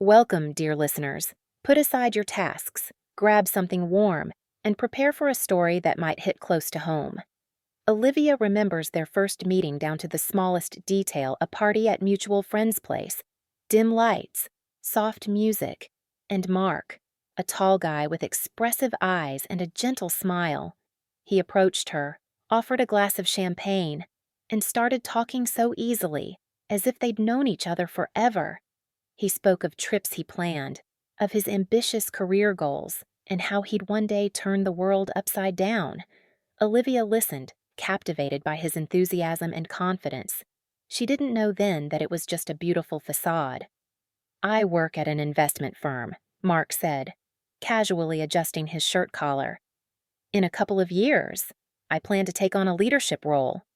Welcome, dear listeners. Put aside your tasks, grab something warm, and prepare for a story that might hit close to home. Olivia remembers their first meeting down to the smallest detail, a party at mutual friend's place. Dim lights, soft music, and Mark, a tall guy with expressive eyes and a gentle smile. He approached her, offered a glass of champagne, and started talking so easily, as if they'd known each other forever. He spoke of trips he planned, of his ambitious career goals, and how he'd one day turn the world upside down. Olivia listened, captivated by his enthusiasm and confidence. She didn't know then that it was just a beautiful facade. "I work at an investment firm," Mark said, casually adjusting his shirt collar. "In a couple of years, I plan to take on a leadership role."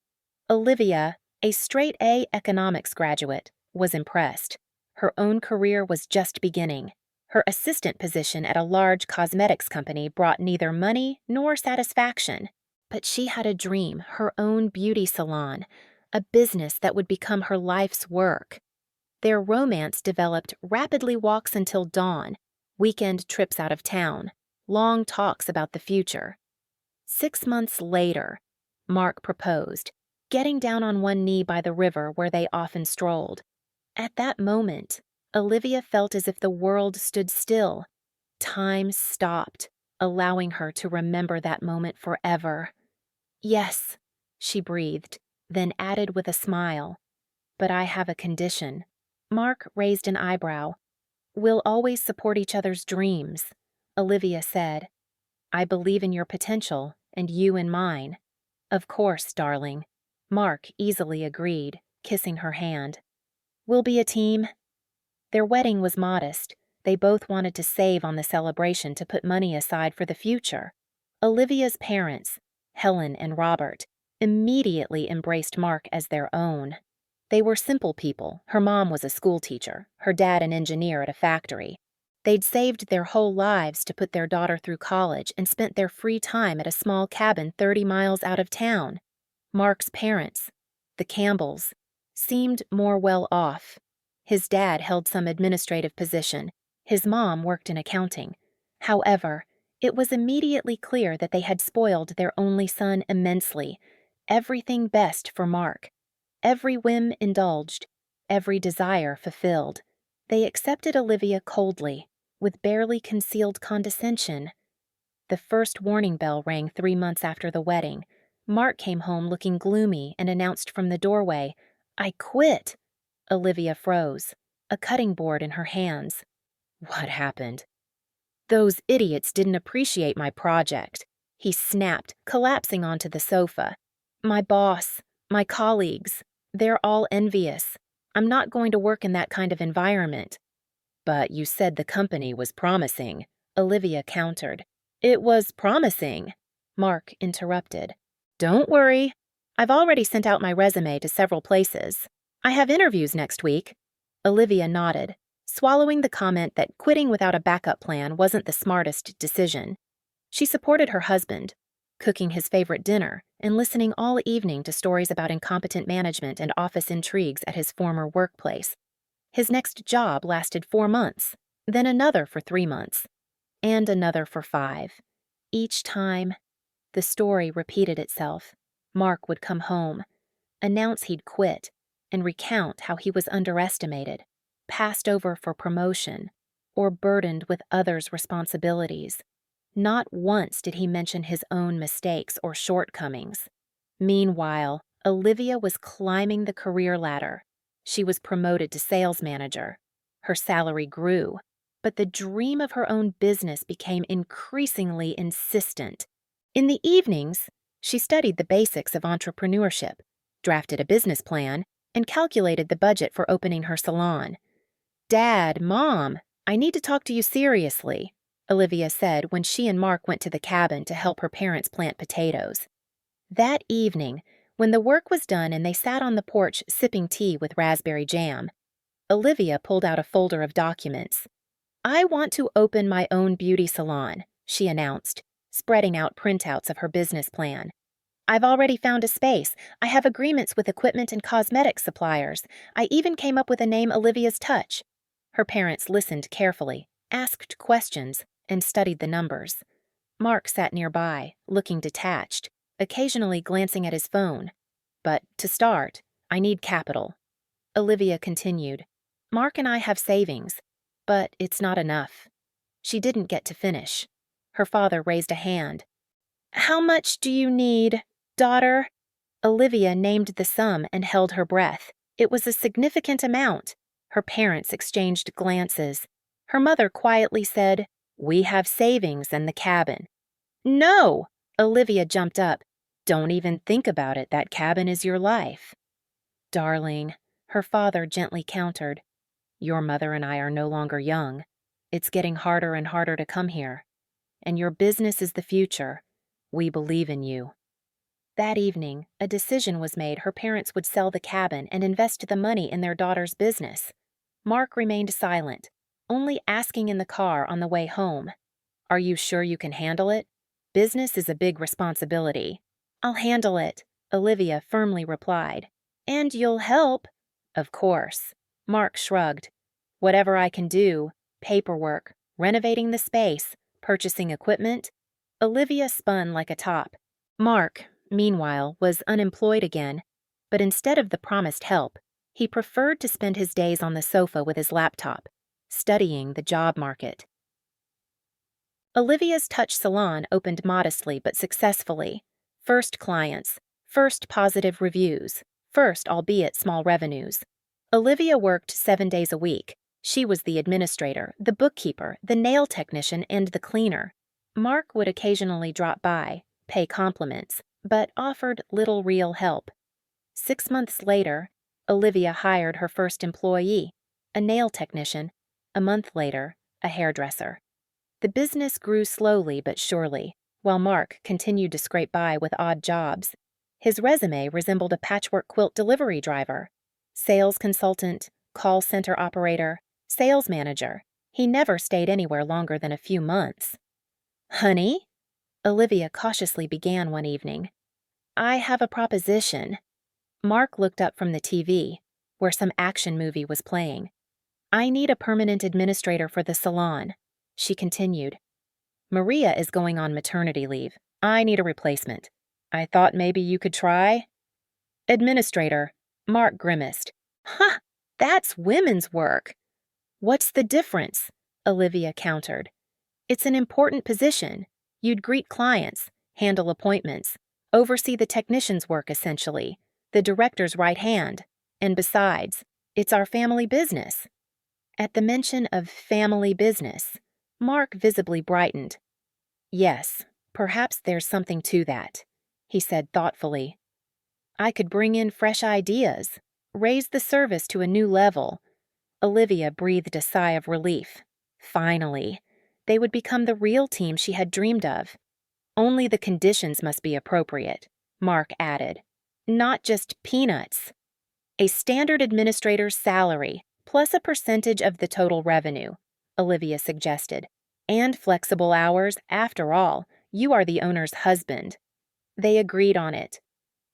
Olivia, a straight-A economics graduate, was impressed. Her own career was just beginning. Her assistant position at a large cosmetics company brought neither money nor satisfaction. But she had a dream, her own beauty salon, a business that would become her life's work. Their romance developed rapidly walks until dawn, weekend trips out of town, long talks about the future. 6 months later, Mark proposed, getting down on one knee by the river where they often strolled. At that moment, Olivia felt as if the world stood still. Time stopped, allowing her to remember that moment forever. "Yes," she breathed, then added with a smile, "But I have a condition." Mark raised an eyebrow. "We'll always support each other's dreams," Olivia said. "I believe in your potential, and you in mine." "Of course, darling," Mark easily agreed, kissing her hand. "We'll be a team." Their wedding was modest. They both wanted to save on the celebration to put money aside for the future. Olivia's parents, Helen and Robert, immediately embraced Mark as their own. They were simple people. Her mom was a schoolteacher, her dad an engineer at a factory. They'd saved their whole lives to put their daughter through college and spent their free time at a small cabin 30 miles out of town. Mark's parents, the Campbells, seemed more well off. His dad held some administrative position. His mom worked in accounting. However, it was immediately clear that they had spoiled their only son immensely. Everything best for Mark. Every whim indulged, every desire fulfilled. They accepted Olivia coldly, with barely concealed condescension. The first warning bell rang 3 months after the wedding. Mark came home looking gloomy and announced from the doorway, "I quit." Olivia froze, a cutting board in her hands. "What happened?" "Those idiots didn't appreciate my project," he snapped, collapsing onto the sofa. "My boss, my colleagues, they're all envious. I'm not going to work in that kind of environment." "But you said the company was promising," Olivia countered. "It was promising," Mark interrupted. "Don't worry. I've already sent out my resume to several places. I have interviews next week." Olivia nodded, swallowing the comment that quitting without a backup plan wasn't the smartest decision. She supported her husband, cooking his favorite dinner and listening all evening to stories about incompetent management and office intrigues at his former workplace. His next job lasted 4 months, then another for 3 months, and another for 5. Each time, the story repeated itself. Mark would come home, announce he'd quit, and recount how he was underestimated, passed over for promotion, or burdened with others' responsibilities. Not once did he mention his own mistakes or shortcomings. Meanwhile, Olivia was climbing the career ladder. She was promoted to sales manager. Her salary grew, but the dream of her own business became increasingly insistent. In the evenings, she studied the basics of entrepreneurship, drafted a business plan, and calculated the budget for opening her salon. "Dad, Mom, I need to talk to you seriously," Olivia said when she and Mark went to the cabin to help her parents plant potatoes. That evening, when the work was done and they sat on the porch sipping tea with raspberry jam, Olivia pulled out a folder of documents. "I want to open my own beauty salon," she announced, spreading out printouts of her business plan. "I've already found a space. I have agreements with equipment and cosmetic suppliers. I even came up with a name, Olivia's Touch." Her parents listened carefully, asked questions, and studied the numbers. Mark sat nearby, looking detached, occasionally glancing at his phone. But to start, I need capital. Olivia continued. Mark and I have savings, but it's not enough. She didn't get to finish. Her father raised a hand. How much do you need, daughter? Olivia named the sum and held her breath. It was a significant amount. Her parents exchanged glances. Her mother quietly said, We have savings in the cabin. No! Olivia jumped up. Don't even think about it. That cabin is your life. Darling, her father gently countered. Your mother and I are no longer young. It's getting harder and harder to come here. And your business is the future. We believe in you. That evening, a decision was made her parents would sell the cabin and invest the money in their daughter's business. Mark remained silent, only asking in the car on the way home, Are you sure you can handle it? Business is a big responsibility. I'll handle it, Olivia firmly replied. And you'll help? Of course. Mark shrugged. Whatever I can do, paperwork, renovating the space, purchasing equipment. Olivia spun like a top. Mark, meanwhile, was unemployed again, but instead of the promised help, he preferred to spend his days on the sofa with his laptop, studying the job market. Olivia's Touch Salon opened modestly but successfully. First clients, first positive reviews, first albeit small revenues. Olivia worked 7 days a week. She was the administrator, the bookkeeper, the nail technician, and the cleaner. Mark would occasionally drop by, pay compliments, but offered little real help. 6 months later, Olivia hired her first employee, a nail technician. A month later, a hairdresser. The business grew slowly but surely, while Mark continued to scrape by with odd jobs. His resume resembled a patchwork quilt delivery driver. Sales consultant, call center operator, sales manager. He never stayed anywhere longer than a few months. Honey? Olivia cautiously began one evening. I have a proposition. Mark looked up from the TV, where some action movie was playing. I need a permanent administrator for the salon, she continued. Maria is going on maternity leave. I need a replacement. I thought maybe you could try? Administrator, Mark grimaced. Huh, that's women's work. What's the difference? Olivia countered. It's an important position. You'd greet clients, handle appointments, oversee the technician's work essentially, the director's right hand. And besides, it's our family business. At the mention of family business, Mark visibly brightened. Yes, perhaps there's something to that, he said thoughtfully. I could bring in fresh ideas, raise the service to a new level. Olivia breathed a sigh of relief. Finally, they would become the real team she had dreamed of. Only the conditions must be appropriate, Mark added. Not just peanuts. A standard administrator's salary, plus a percentage of the total revenue, Olivia suggested. And flexible hours, after all, you are the owner's husband. They agreed on it.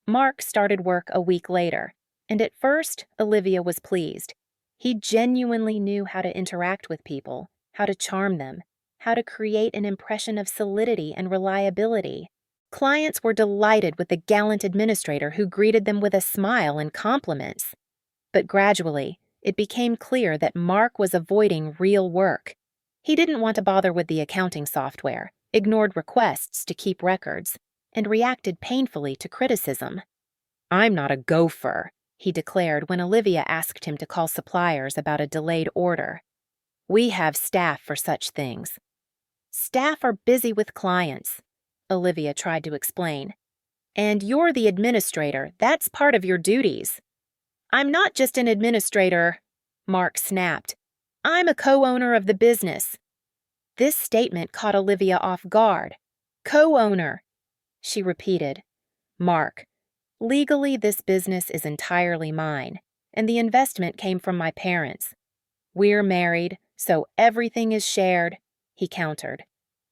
Mark started work a week later, and at first, Olivia was pleased. He genuinely knew how to interact with people, how to charm them, how to create an impression of solidity and reliability. Clients were delighted with the gallant administrator who greeted them with a smile and compliments. But gradually, it became clear that Mark was avoiding real work. He didn't want to bother with the accounting software, ignored requests to keep records, and reacted painfully to criticism. I'm not a gopher, he declared when Olivia asked him to call suppliers about a delayed order. We have staff for such things. Staff are busy with clients, Olivia tried to explain. And you're the administrator. That's part of your duties. I'm not just an administrator, Mark snapped. I'm a co-owner of the business. This statement caught Olivia off guard. Co-owner, she repeated. Mark, legally this business is entirely mine, and the investment came from my parents. We're married, so everything is shared, he countered.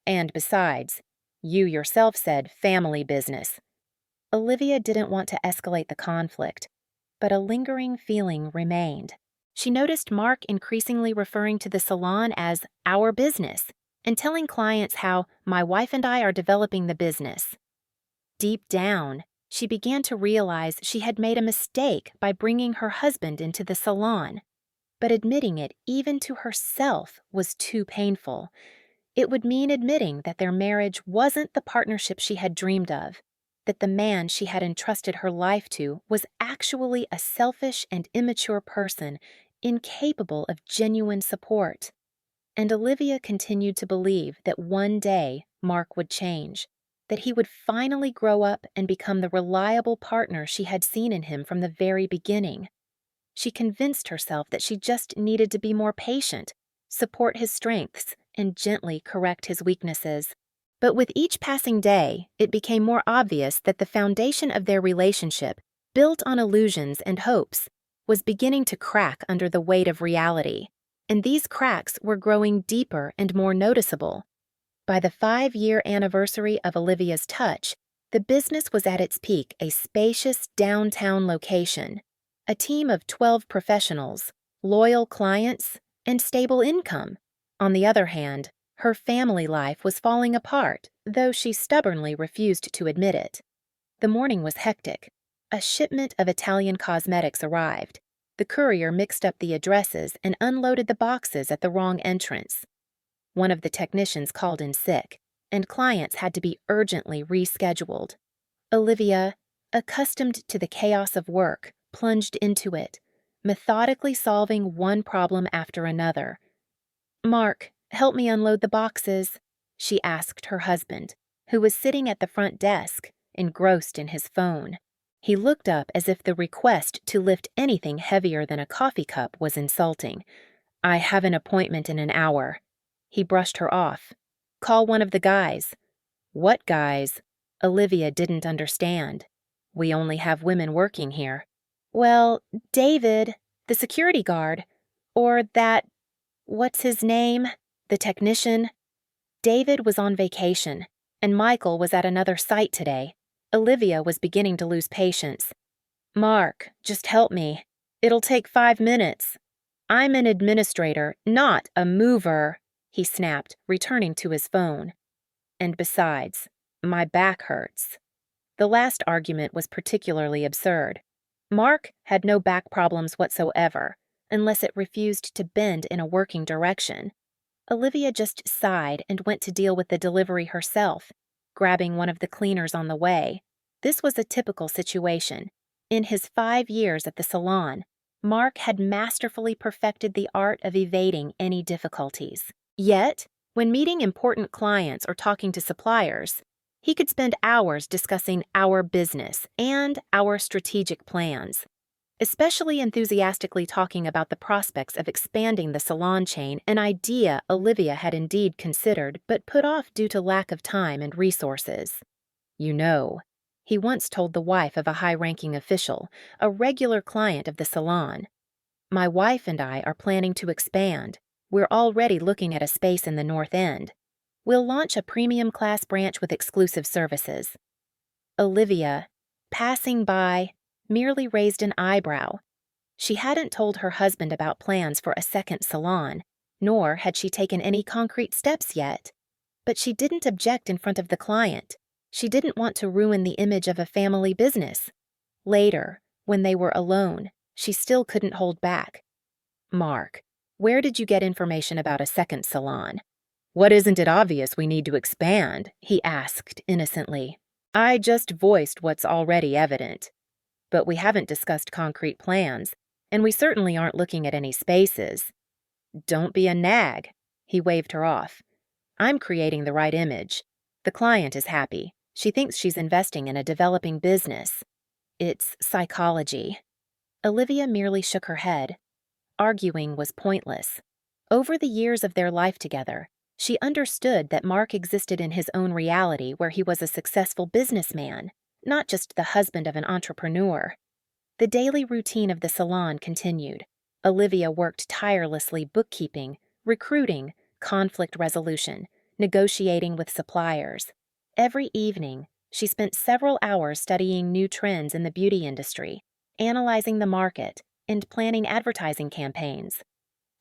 And besides, you yourself said family business. Olivia didn't want to escalate the conflict, but a lingering feeling remained. She noticed Mark increasingly referring to the salon as our business and telling clients how my wife and I are developing the business. Deep down, she began to realize she had made a mistake by bringing her husband into the salon, but admitting it even to herself was too painful. It would mean admitting that their marriage wasn't the partnership she had dreamed of, that the man she had entrusted her life to was actually a selfish and immature person, incapable of genuine support. And Olivia continued to believe that one day Mark would change, that he would finally grow up and become the reliable partner she had seen in him from the very beginning. She convinced herself that she just needed to be more patient, support his strengths, and gently correct his weaknesses. But with each passing day, it became more obvious that the foundation of their relationship, built on illusions and hopes, was beginning to crack under the weight of reality, and these cracks were growing deeper and more noticeable. By the 5-year anniversary of Olivia's touch, the business was at its peak, a spacious downtown location, a team of 12 professionals, loyal clients, and stable income. On the other hand, her family life was falling apart, though she stubbornly refused to admit it. The morning was hectic. A shipment of Italian cosmetics arrived. The courier mixed up the addresses and unloaded the boxes at the wrong entrance. One of the technicians called in sick, and clients had to be urgently rescheduled. Olivia, accustomed to the chaos of work, plunged into it, methodically solving one problem after another. "Mark, help me unload the boxes," she asked her husband, who was sitting at the front desk, engrossed in his phone. He looked up as if the request to lift anything heavier than a coffee cup was insulting. "I have an appointment in an hour." He brushed her off. "Call one of the guys." "What guys?" Olivia didn't understand. "We only have women working here." "Well, David, the security guard, or what's his name? The technician." David was on vacation, and Michael was at another site today. Olivia was beginning to lose patience. "Mark, just help me. It'll take 5 minutes. I'm an administrator, not a mover," he snapped, returning to his phone. "And besides, my back hurts." The last argument was particularly absurd. Mark had no back problems whatsoever, unless it refused to bend in a working direction. Olivia just sighed and went to deal with the delivery herself, grabbing one of the cleaners on the way. This was a typical situation. In his 5 years at the salon, Mark had masterfully perfected the art of evading any difficulties. Yet, when meeting important clients or talking to suppliers, he could spend hours discussing our business and our strategic plans, especially enthusiastically talking about the prospects of expanding the salon chain, an idea Olivia had indeed considered but put off due to lack of time and resources. "You know," he once told the wife of a high-ranking official, a regular client of the salon, "my wife and I are planning to expand. We're already looking at a space in the North End. We'll launch a premium class branch with exclusive services." Olivia, passing by, merely raised an eyebrow. She hadn't told her husband about plans for a second salon, nor had she taken any concrete steps yet. But she didn't object in front of the client. She didn't want to ruin the image of a family business. Later, when they were alone, she still couldn't hold back. "Mark, where did you get information about a second salon? What isn't it obvious we need to expand?" he asked innocently. "I just voiced what's already evident. But we haven't discussed concrete plans, and we certainly aren't looking at any spaces." "Don't be a nag," he waved her off. "I'm creating the right image. The client is happy. She thinks she's investing in a developing business. It's psychology." Olivia merely shook her head. Arguing was pointless. Over the years of their life together, she understood that Mark existed in his own reality where he was a successful businessman, not just the husband of an entrepreneur. The daily routine of the salon continued. Olivia worked tirelessly bookkeeping, recruiting, conflict resolution, negotiating with suppliers. Every evening, she spent several hours studying new trends in the beauty industry, analyzing the market, and planning advertising campaigns.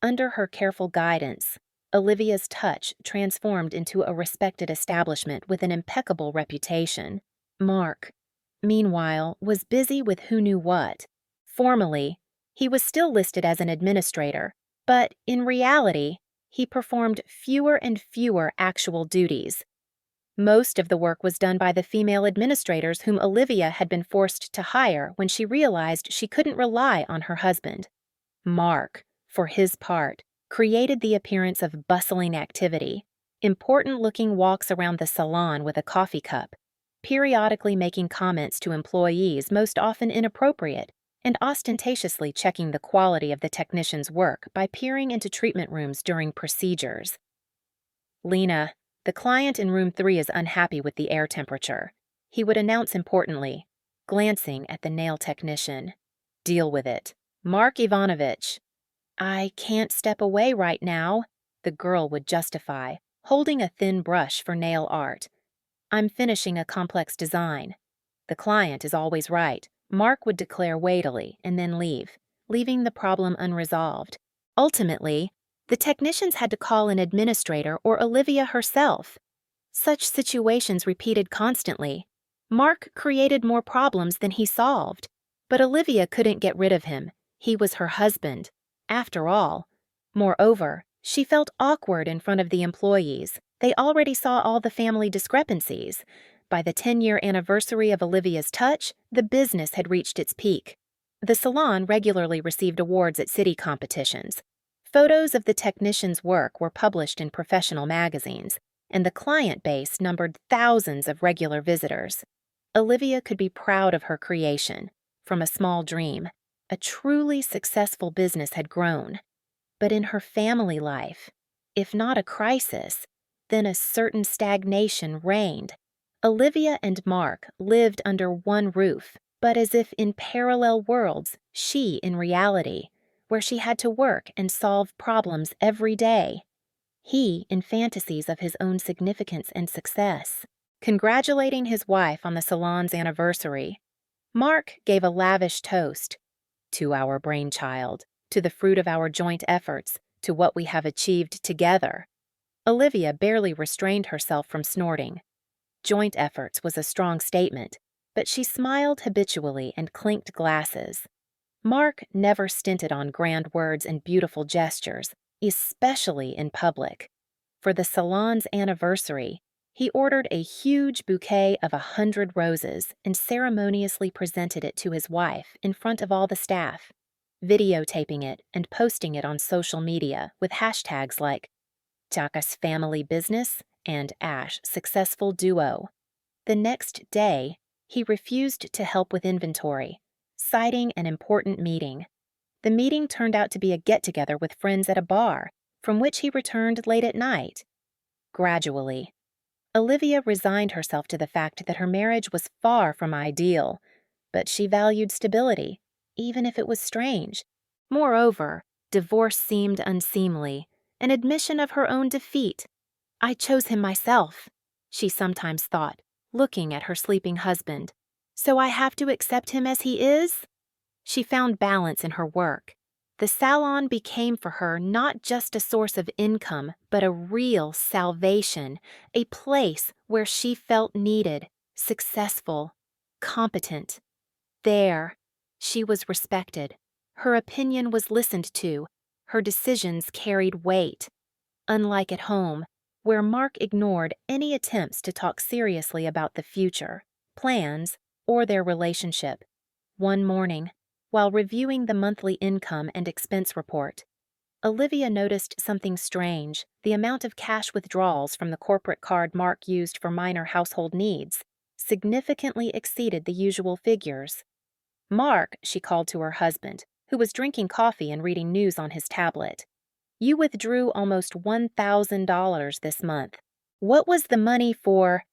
Under her careful guidance, Olivia's touch transformed into a respected establishment with an impeccable reputation. Mark, meanwhile, was busy with who knew what. Formally, he was still listed as an administrator, but in reality, he performed fewer and fewer actual duties. Most of the work was done by the female administrators whom Olivia had been forced to hire when she realized she couldn't rely on her husband. Mark, for his part, created the appearance of bustling activity, important-looking walks around the salon with a coffee cup, periodically making comments to employees most often inappropriate, and ostentatiously checking the quality of the technician's work by peering into treatment rooms during procedures. "Lena, the client in room 3 is unhappy with the air temperature," he would announce importantly, glancing at the nail technician. "Deal with it. Mark Ivanovich." "I can't step away right now," the girl would justify, holding a thin brush for nail art. "I'm finishing a complex design." "The client is always right," Mark would declare weightily and then leave, leaving the problem unresolved. Ultimately, the technicians had to call an administrator or Olivia herself. Such situations repeated constantly. Mark created more problems than he solved, but Olivia couldn't get rid of him. He was her husband, after all. Moreover, she felt awkward in front of the employees. They already saw all the family discrepancies. By the 10-year anniversary of Olivia's touch, the business had reached its peak. The salon regularly received awards at city competitions. Photos of the technicians' work were published in professional magazines, and the client base numbered thousands of regular visitors. Olivia could be proud of her creation. From a small dream, a truly successful business had grown. But in her family life, if not a crisis, then a certain stagnation reigned. Olivia and Mark lived under one roof, but as if in parallel worlds, she in reality, where she had to work and solve problems every day. He in fantasies of his own significance and success. Congratulating his wife on the salon's anniversary, Mark gave a lavish toast to our brainchild, to the fruit of our joint efforts, to what we have achieved together. Olivia barely restrained herself from snorting. Joint efforts was a strong statement, but she smiled habitually and clinked glasses. Mark never stinted on grand words and beautiful gestures, especially in public. For the salon's anniversary, he ordered a huge bouquet of 100 roses and ceremoniously presented it to his wife in front of all the staff, videotaping it and posting it on social media with hashtags like Dacha's family business and Ash successful duo. The next day, he refused to help with inventory, citing an important meeting. The meeting turned out to be a get-together with friends at a bar, from which he returned late at night. Gradually, Olivia resigned herself to the fact that her marriage was far from ideal, but she valued stability, even if it was strange. Moreover, divorce seemed unseemly, an admission of her own defeat. "I chose him myself," she sometimes thought, looking at her sleeping husband. "So I have to accept him as he is?" She found balance in her work. The salon became for her not just a source of income, but a real salvation, a place where she felt needed, successful, competent. There, she was respected. Her opinion was listened to. Her decisions carried weight. Unlike at home, where Mark ignored any attempts to talk seriously about the future, plans, or their relationship. One morning, while reviewing the monthly income and expense report, Olivia noticed something strange. The amount of cash withdrawals from the corporate card Mark used for minor household needs significantly exceeded the usual figures. "Mark," she called to her husband, who was drinking coffee and reading news on his tablet. "You withdrew almost $1,000 this month. What was the money for?"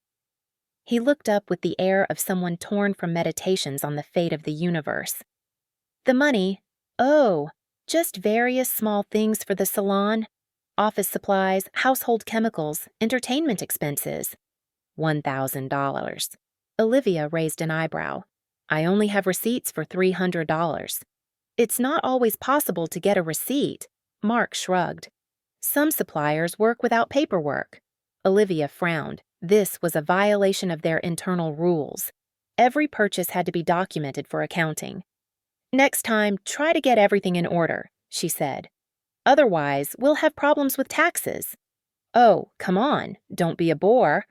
He looked up with the air of someone torn from meditations on the fate of the universe. "The money? Oh, just various small things for the salon. Office supplies, household chemicals, entertainment expenses." $1,000. Olivia raised an eyebrow. "I only have receipts for $300. It's not always possible to get a receipt. Mark shrugged. Some suppliers work without paperwork. Olivia frowned. This was a violation of their internal rules. Every purchase had to be documented for accounting. Next time, try to get everything in order, she said. Otherwise, we'll have problems with taxes. Oh, come on, don't be a bore.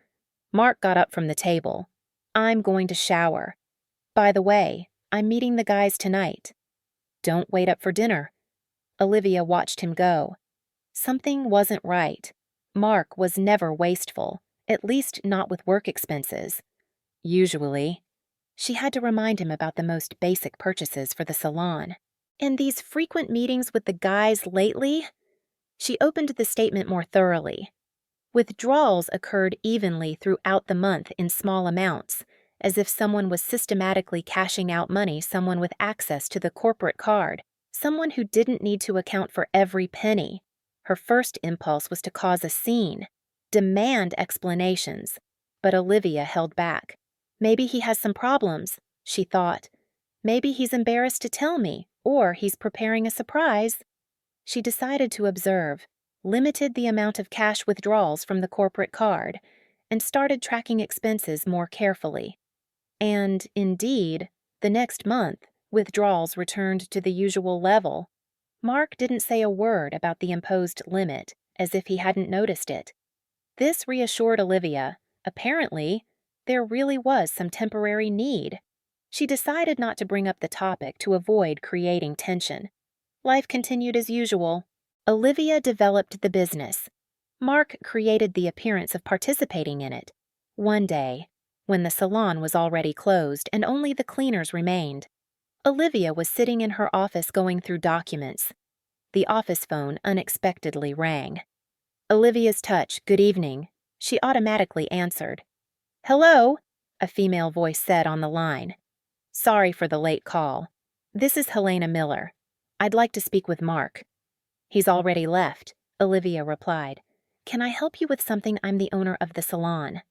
Mark got up from the table. I'm going to shower. By the way, I'm meeting the guys tonight. Don't wait up for dinner. Olivia watched him go. Something wasn't right. Mark was never wasteful, at least not with work expenses. Usually. She had to remind him about the most basic purchases for the salon. And these frequent meetings with the guys lately? She opened the statement more thoroughly. Withdrawals occurred evenly throughout the month in small amounts, as if someone was systematically cashing out money, someone with access to the corporate card, someone who didn't need to account for every penny. Her first impulse was to cause a scene, demand explanations, but Olivia held back. Maybe he has some problems, she thought. Maybe he's embarrassed to tell me, or he's preparing a surprise. She decided to observe, limited the amount of cash withdrawals from the corporate card, and started tracking expenses more carefully. And, indeed, the next month, withdrawals returned to the usual level. Mark didn't say a word about the imposed limit, as if he hadn't noticed it. This reassured Olivia. Apparently, there really was some temporary need. She decided not to bring up the topic to avoid creating tension. Life continued as usual. Olivia developed the business. Mark created the appearance of participating in it. One day, when the salon was already closed and only the cleaners remained, Olivia was sitting in her office going through documents. The office phone unexpectedly rang. Olivia's touch, "Good evening," she automatically answered. "Hello," a female voice said on the line. "Sorry for the late call. This is Helena Miller. I'd like to speak with Mark." "He's already left," Olivia replied. "Can I help you with something? I'm the owner of the salon."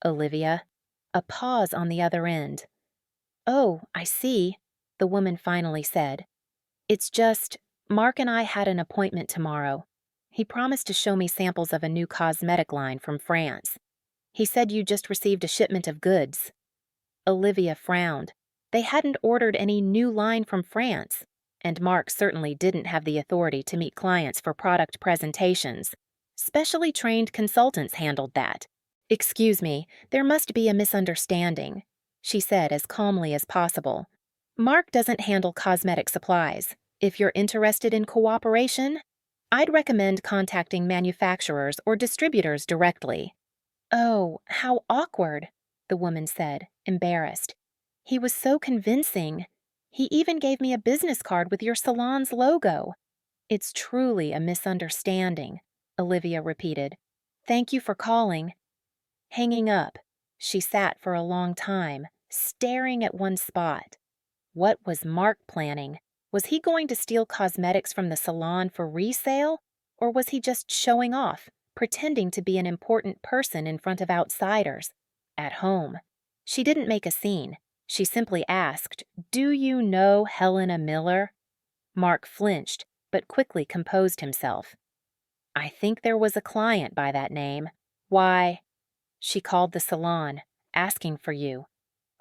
Olivia. A pause on the other end. "Oh, I see," the woman finally said. "It's just, Mark and I had an appointment tomorrow. He promised to show me samples of a new cosmetic line from France. He said you just received a shipment of goods." Olivia frowned. They hadn't ordered any new line from France, and Mark certainly didn't have the authority to meet clients for product presentations. Specially trained consultants handled that. "Excuse me, there must be a misunderstanding," she said as calmly as possible. "Mark doesn't handle cosmetic supplies. If you're interested in cooperation, I'd recommend contacting manufacturers or distributors directly." "Oh, how awkward," the woman said, embarrassed. "He was so convincing. He even gave me a business card with your salon's logo." "It's truly a misunderstanding," Olivia repeated. "Thank you for calling." Hanging up, she sat for a long time, staring at one spot. What was Mark planning? Was he going to steal cosmetics from the salon for resale? Or was he just showing off, pretending to be an important person in front of outsiders? At home. She didn't make a scene. She simply asked, "Do you know Helena Miller?" Mark flinched, but quickly composed himself. "I think there was a client by that name. Why?" "She called the salon, asking for you."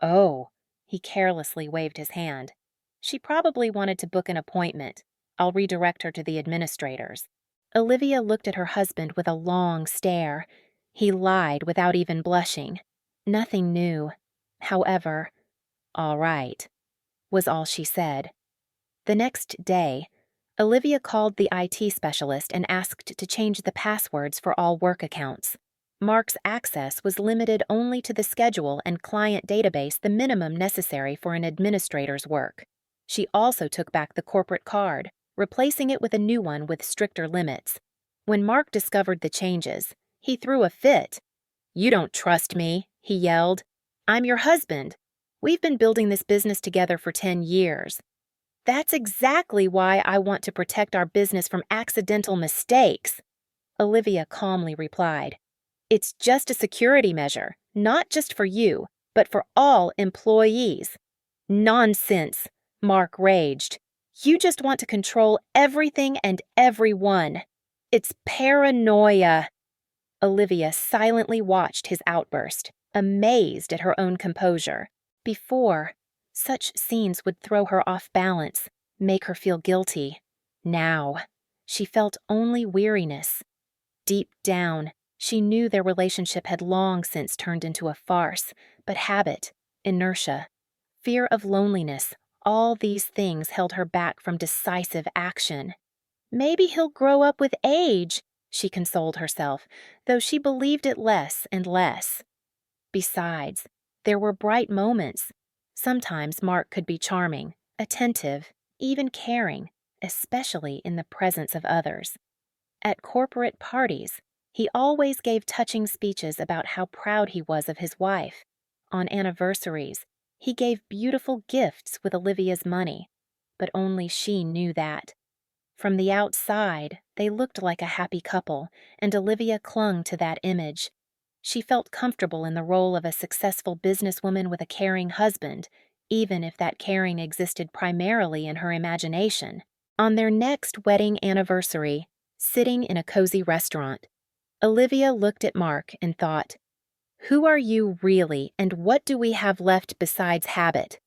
"Oh," he carelessly waved his hand. "She probably wanted to book an appointment. I'll redirect her to the administrators." Olivia looked at her husband with a long stare. He lied without even blushing. Nothing new. However, "All right," was all she said. The next day, Olivia called the IT specialist and asked to change the passwords for all work accounts. Mark's access was limited only to the schedule and client database, the minimum necessary for an administrator's work. She also took back the corporate card, replacing it with a new one with stricter limits. When Mark discovered the changes, he threw a fit. "You don't trust me," he yelled. "I'm your husband. We've been building this business together for 10 years. That's exactly why I want to protect our business from accidental mistakes," Olivia calmly replied. "It's just a security measure, not just for you, but for all employees." "Nonsense," Mark raged. You just want to control everything and everyone. It's paranoia. Olivia silently watched his outburst, amazed at her own composure. Before, such scenes would throw her off balance, make her feel guilty. Now, she felt only weariness. Deep down, she knew their relationship had long since turned into a farce, but habit, inertia, fear of loneliness, all these things held her back from decisive action. Maybe he'll grow up with age, she consoled herself, though she believed it less and less. Besides, there were bright moments. Sometimes Mark could be charming, attentive, even caring, especially in the presence of others. At corporate parties, he always gave touching speeches about how proud he was of his wife. On anniversaries, he gave beautiful gifts with Olivia's money, but only she knew that. From the outside, they looked like a happy couple, and Olivia clung to that image. She felt comfortable in the role of a successful businesswoman with a caring husband, even if that caring existed primarily in her imagination. On their next wedding anniversary, sitting in a cozy restaurant, Olivia looked at Mark and thought, "Who are you really, and what do we have left besides habit?"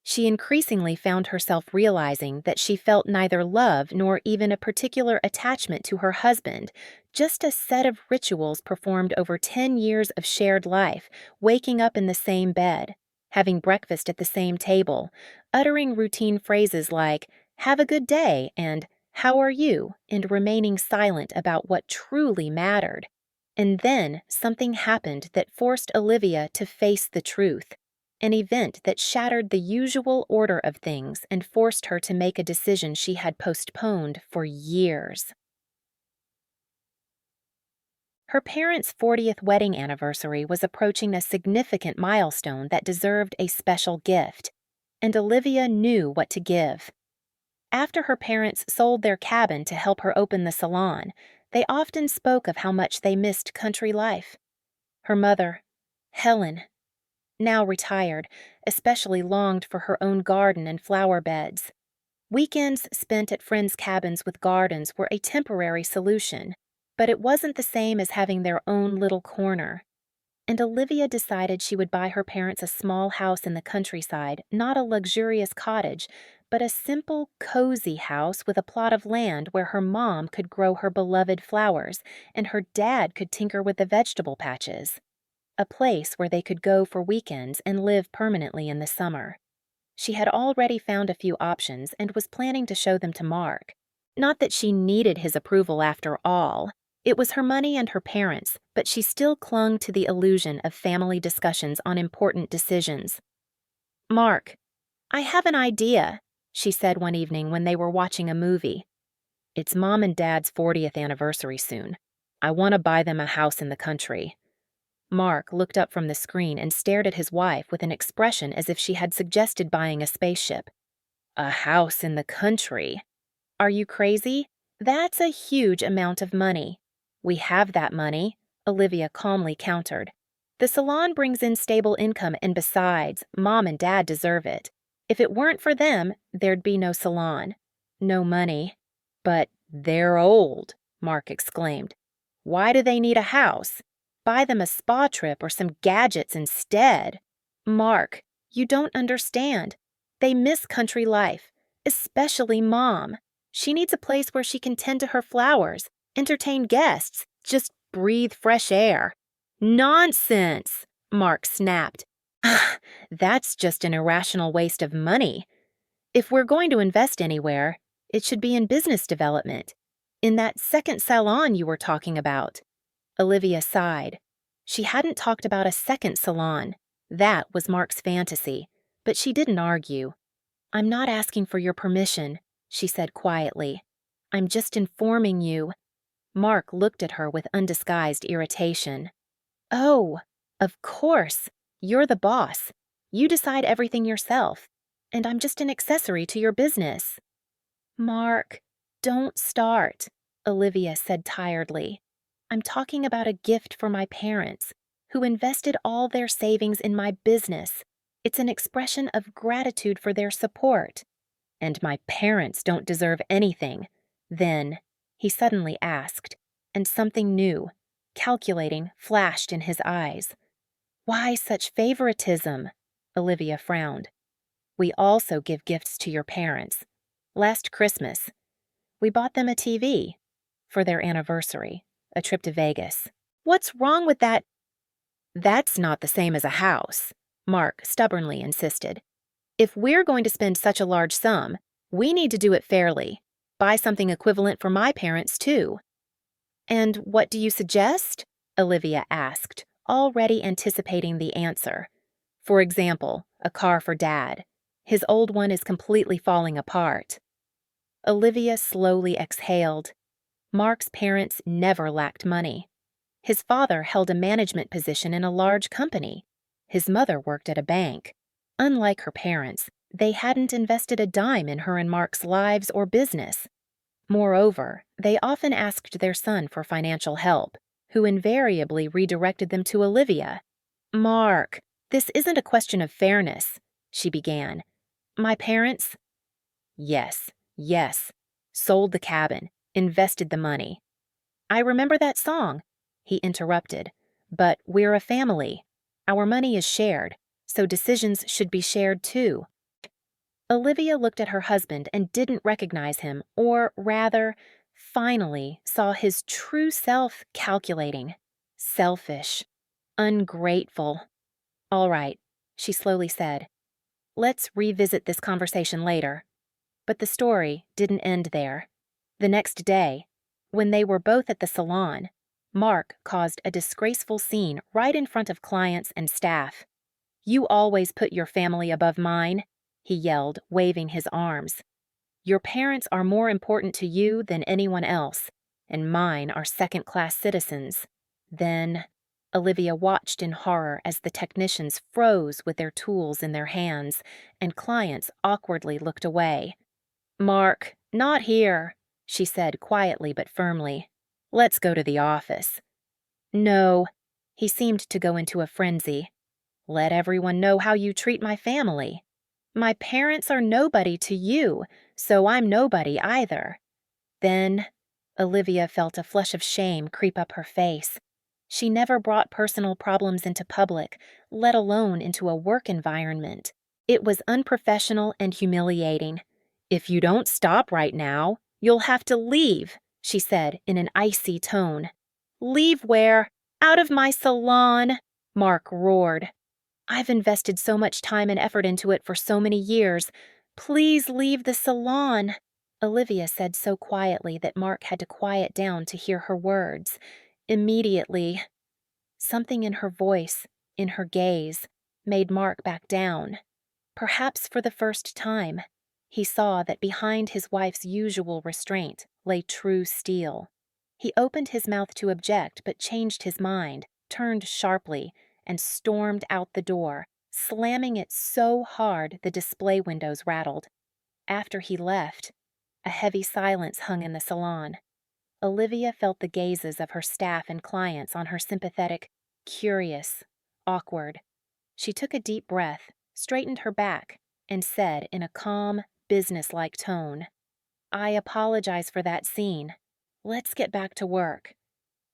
She increasingly found herself realizing that she felt neither love nor even a particular attachment to her husband, just a set of rituals performed over 10 years of shared life, waking up in the same bed, having breakfast at the same table, uttering routine phrases like, "Have a good day," and "How are you?" and remaining silent about what truly mattered. And then something happened that forced Olivia to face the truth. An event that shattered the usual order of things and forced her to make a decision she had postponed for years. Her parents' 40th wedding anniversary was approaching a significant milestone that deserved a special gift, and Olivia knew what to give. After her parents sold their cabin to help her open the salon, they often spoke of how much they missed country life. Her mother, Helen, now retired, especially longed for her own garden and flower beds. Weekends spent at friends' cabins with gardens were a temporary solution, but it wasn't the same as having their own little corner. And Olivia decided she would buy her parents a small house in the countryside, not a luxurious cottage, but a simple, cozy house with a plot of land where her mom could grow her beloved flowers and her dad could tinker with the vegetable patches. A place where they could go for weekends and live permanently in the summer. She had already found a few options and was planning to show them to Mark. Not that she needed his approval after all. It was her money and her parents', but she still clung to the illusion of family discussions on important decisions. "Mark, I have an idea," she said one evening when they were watching a movie. "It's Mom and Dad's 40th anniversary soon. I want to buy them a house in the country." Mark looked up from the screen and stared at his wife with an expression as if she had suggested buying a spaceship. "A house in the country? Are you crazy? That's a huge amount of money." "We have that money," Olivia calmly countered. "The salon brings in stable income, and besides, Mom and Dad deserve it. If it weren't for them, there'd be no salon. No money." "But they're old," Mark exclaimed. "Why do they need a house? Buy them a spa trip or some gadgets instead." "Mark, you don't understand. They miss country life, especially Mom. She needs a place where she can tend to her flowers, entertain guests, just breathe fresh air." "Nonsense!" Mark snapped. "That's just an irrational waste of money. If we're going to invest anywhere, it should be in business development. In that second salon you were talking about." Olivia sighed. She hadn't talked about a second salon. That was Mark's fantasy, but she didn't argue. "I'm not asking for your permission," she said quietly. "I'm just informing you." Mark looked at her with undisguised irritation. "Oh, of course. You're the boss. You decide everything yourself. And I'm just an accessory to your business." "Mark, don't start," Olivia said tiredly. "I'm talking about a gift for my parents, who invested all their savings in my business. It's an expression of gratitude for their support." And my parents don't deserve anything. Then, he suddenly asked, and something new, calculating, flashed in his eyes. Why such favoritism? Olivia frowned. We also give gifts to your parents. Last Christmas, we bought them a TV for their anniversary, a trip to Vegas. What's wrong with that? That's not the same as a house, Mark stubbornly insisted. If we're going to spend such a large sum, we need to do it fairly. Buy something equivalent for my parents, too. And what do you suggest? Olivia asked, already anticipating the answer. For example, a car for Dad. His old one is completely falling apart. Olivia slowly exhaled. Mark's parents never lacked money. His father held a management position in a large company. His mother worked at a bank. Unlike her parents, they hadn't invested a dime in her and Mark's lives or business. Moreover, they often asked their son for financial help, who invariably redirected them to Olivia. Mark, this isn't a question of fairness, she began. My parents? Yes. Sold the cabin, invested the money. I remember that song, he interrupted. But we're a family. Our money is shared, so decisions should be shared too. Olivia looked at her husband and didn't recognize him, or rather, finally saw his true self calculating. Selfish. Ungrateful. All right, she slowly said. Let's revisit this conversation later. But the story didn't end there. The next day, when they were both at the salon, Mark caused a disgraceful scene right in front of clients and staff. You always put your family above mine, he yelled, waving his arms. Your parents are more important to you than anyone else, and mine are second-class citizens. Then, Olivia watched in horror as the technicians froze with their tools in their hands, and clients awkwardly looked away. Mark, not here, she said quietly but firmly. Let's go to the office. No, he seemed to go into a frenzy. Let everyone know how you treat my family. My parents are nobody to you, so I'm nobody either. Then, Olivia felt a flush of shame creep up her face. She never brought personal problems into public, let alone into a work environment. It was unprofessional and humiliating. If you don't stop right now, you'll have to leave, she said in an icy tone. Leave where? Out of my salon, Mark roared. I've invested so much time and effort into it for so many years. Please leave the salon, Olivia said so quietly that Mark had to quiet down to hear her words. Immediately, something in her voice, in her gaze, made Mark back down. Perhaps for the first time, he saw that behind his wife's usual restraint lay true steel. He opened his mouth to object but changed his mind, turned sharply, and stormed out the door, slamming it so hard the display windows rattled. After he left, a heavy silence hung in the salon. Olivia felt the gazes of her staff and clients on her sympathetic, curious, awkward. She took a deep breath, straightened her back, and said in a calm, businesslike tone, I apologize for that scene. Let's get back to work.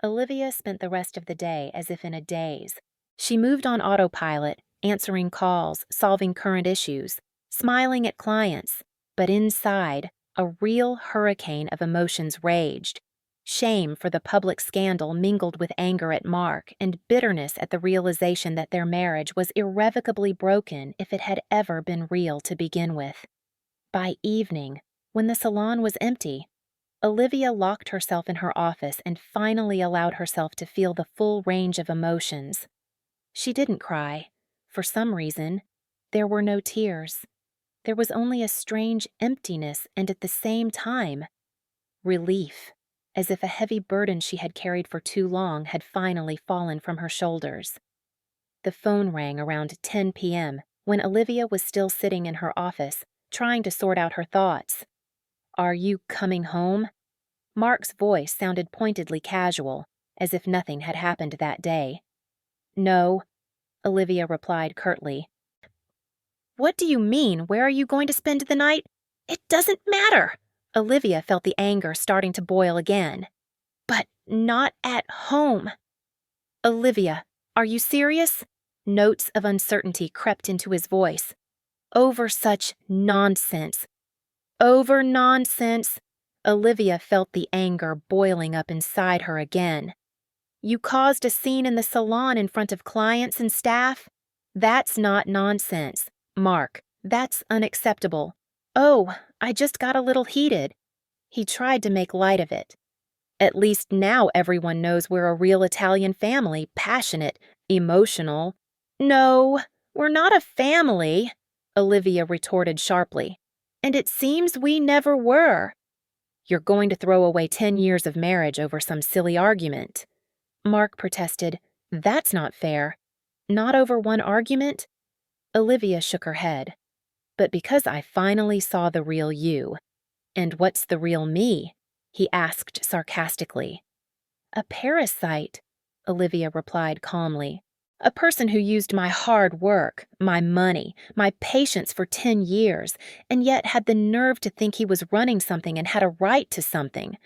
Olivia spent the rest of the day as if in a daze. She moved on autopilot, answering calls, solving current issues, smiling at clients, but inside, a real hurricane of emotions raged. Shame for the public scandal mingled with anger at Mark and bitterness at the realization that their marriage was irrevocably broken if it had ever been real to begin with. By evening, when the salon was empty, Olivia locked herself in her office and finally allowed herself to feel the full range of emotions. She didn't cry. For some reason, there were no tears. There was only a strange emptiness and at the same time, relief, as if a heavy burden she had carried for too long had finally fallen from her shoulders. The phone rang around 10 p.m. when Olivia was still sitting in her office, trying to sort out her thoughts. Are you coming home? Mark's voice sounded pointedly casual, as if nothing had happened that day. No, Olivia replied curtly. What do you mean? Where are you going to spend the night? It doesn't matter. Olivia felt the anger starting to boil again. But not at home. Olivia, are you serious? Notes of uncertainty crept into his voice. Over such nonsense. Over nonsense. Olivia felt the anger boiling up inside her again. You caused a scene in the salon in front of clients and staff? That's not nonsense. Mark, that's unacceptable. Oh, I just got a little heated. He tried to make light of it. At least now everyone knows we're a real Italian family, passionate, emotional. No, we're not a family, Olivia retorted sharply. And it seems we never were. You're going to throw away 10 years of marriage over some silly argument. Mark protested. That's not fair. Not over one argument? Olivia shook her head. But because I finally saw the real you. And what's the real me? He asked sarcastically. A parasite, Olivia replied calmly. A person who used my hard work, my money, my patience for 10 years, and yet had the nerve to think he was running something and had a right to something.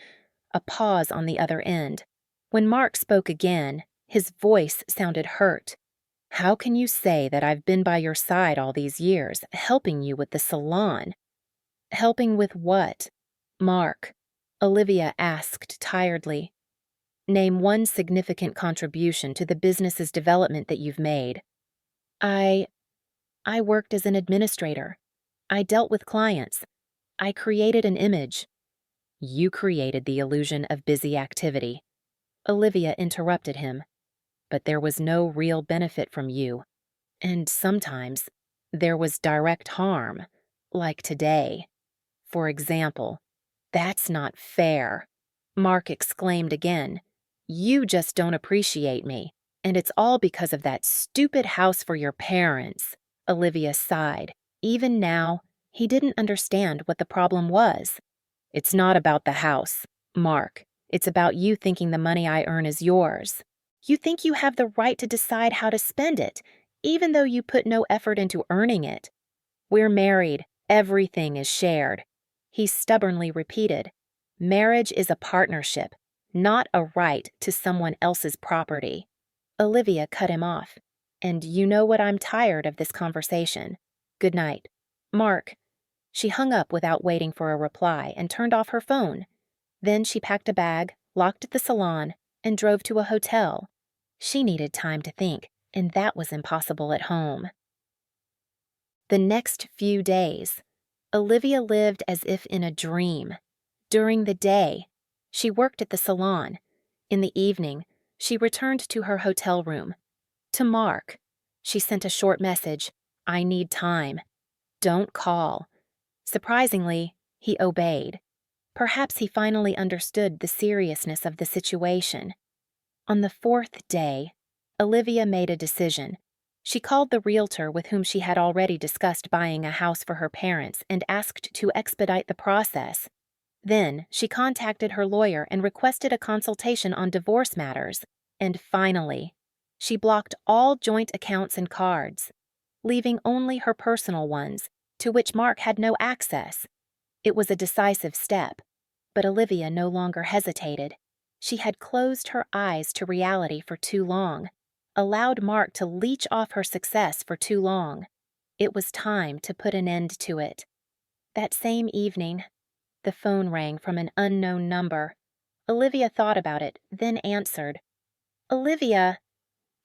A pause on the other end. When Mark spoke again, his voice sounded hurt. How can you say that I've been by your side all these years, helping you with the salon? Helping with what? Mark, Olivia asked tiredly. Name one significant contribution to the business's development that you've made. I worked as an administrator. I dealt with clients. I created an image. You created the illusion of busy activity. Olivia interrupted him. But there was no real benefit from you. And sometimes there was direct harm, like today. For example, that's not fair, Mark exclaimed again. You just don't appreciate me, and it's all because of that stupid house for your parents, Olivia sighed. Even now, he didn't understand what the problem was. It's not about the house, Mark. It's about you thinking the money I earn is yours. You think you have the right to decide how to spend it, even though you put no effort into earning it. We're married. Everything is shared. He stubbornly repeated. Marriage is a partnership, not a right to someone else's property. Olivia cut him off. And you know what? I'm tired of this conversation. Good night. Mark. She hung up without waiting for a reply and turned off her phone. Then she packed a bag, locked the salon, and drove to a hotel. She needed time to think, and that was impossible at home. The next few days, Olivia lived as if in a dream. During the day, she worked at the salon. In the evening, she returned to her hotel room. To Mark, she sent a short message, I need time. Don't call. Surprisingly, he obeyed. Perhaps he finally understood the seriousness of the situation. On the fourth day, Olivia made a decision. She called the realtor with whom she had already discussed buying a house for her parents and asked to expedite the process. Then she contacted her lawyer and requested a consultation on divorce matters. And finally, she blocked all joint accounts and cards, leaving only her personal ones, to which Mark had no access. It was a decisive step, but Olivia no longer hesitated. She had closed her eyes to reality for too long, allowed Mark to leech off her success for too long. It was time to put an end to it. That same evening, the phone rang from an unknown number. Olivia thought about it, then answered. Olivia,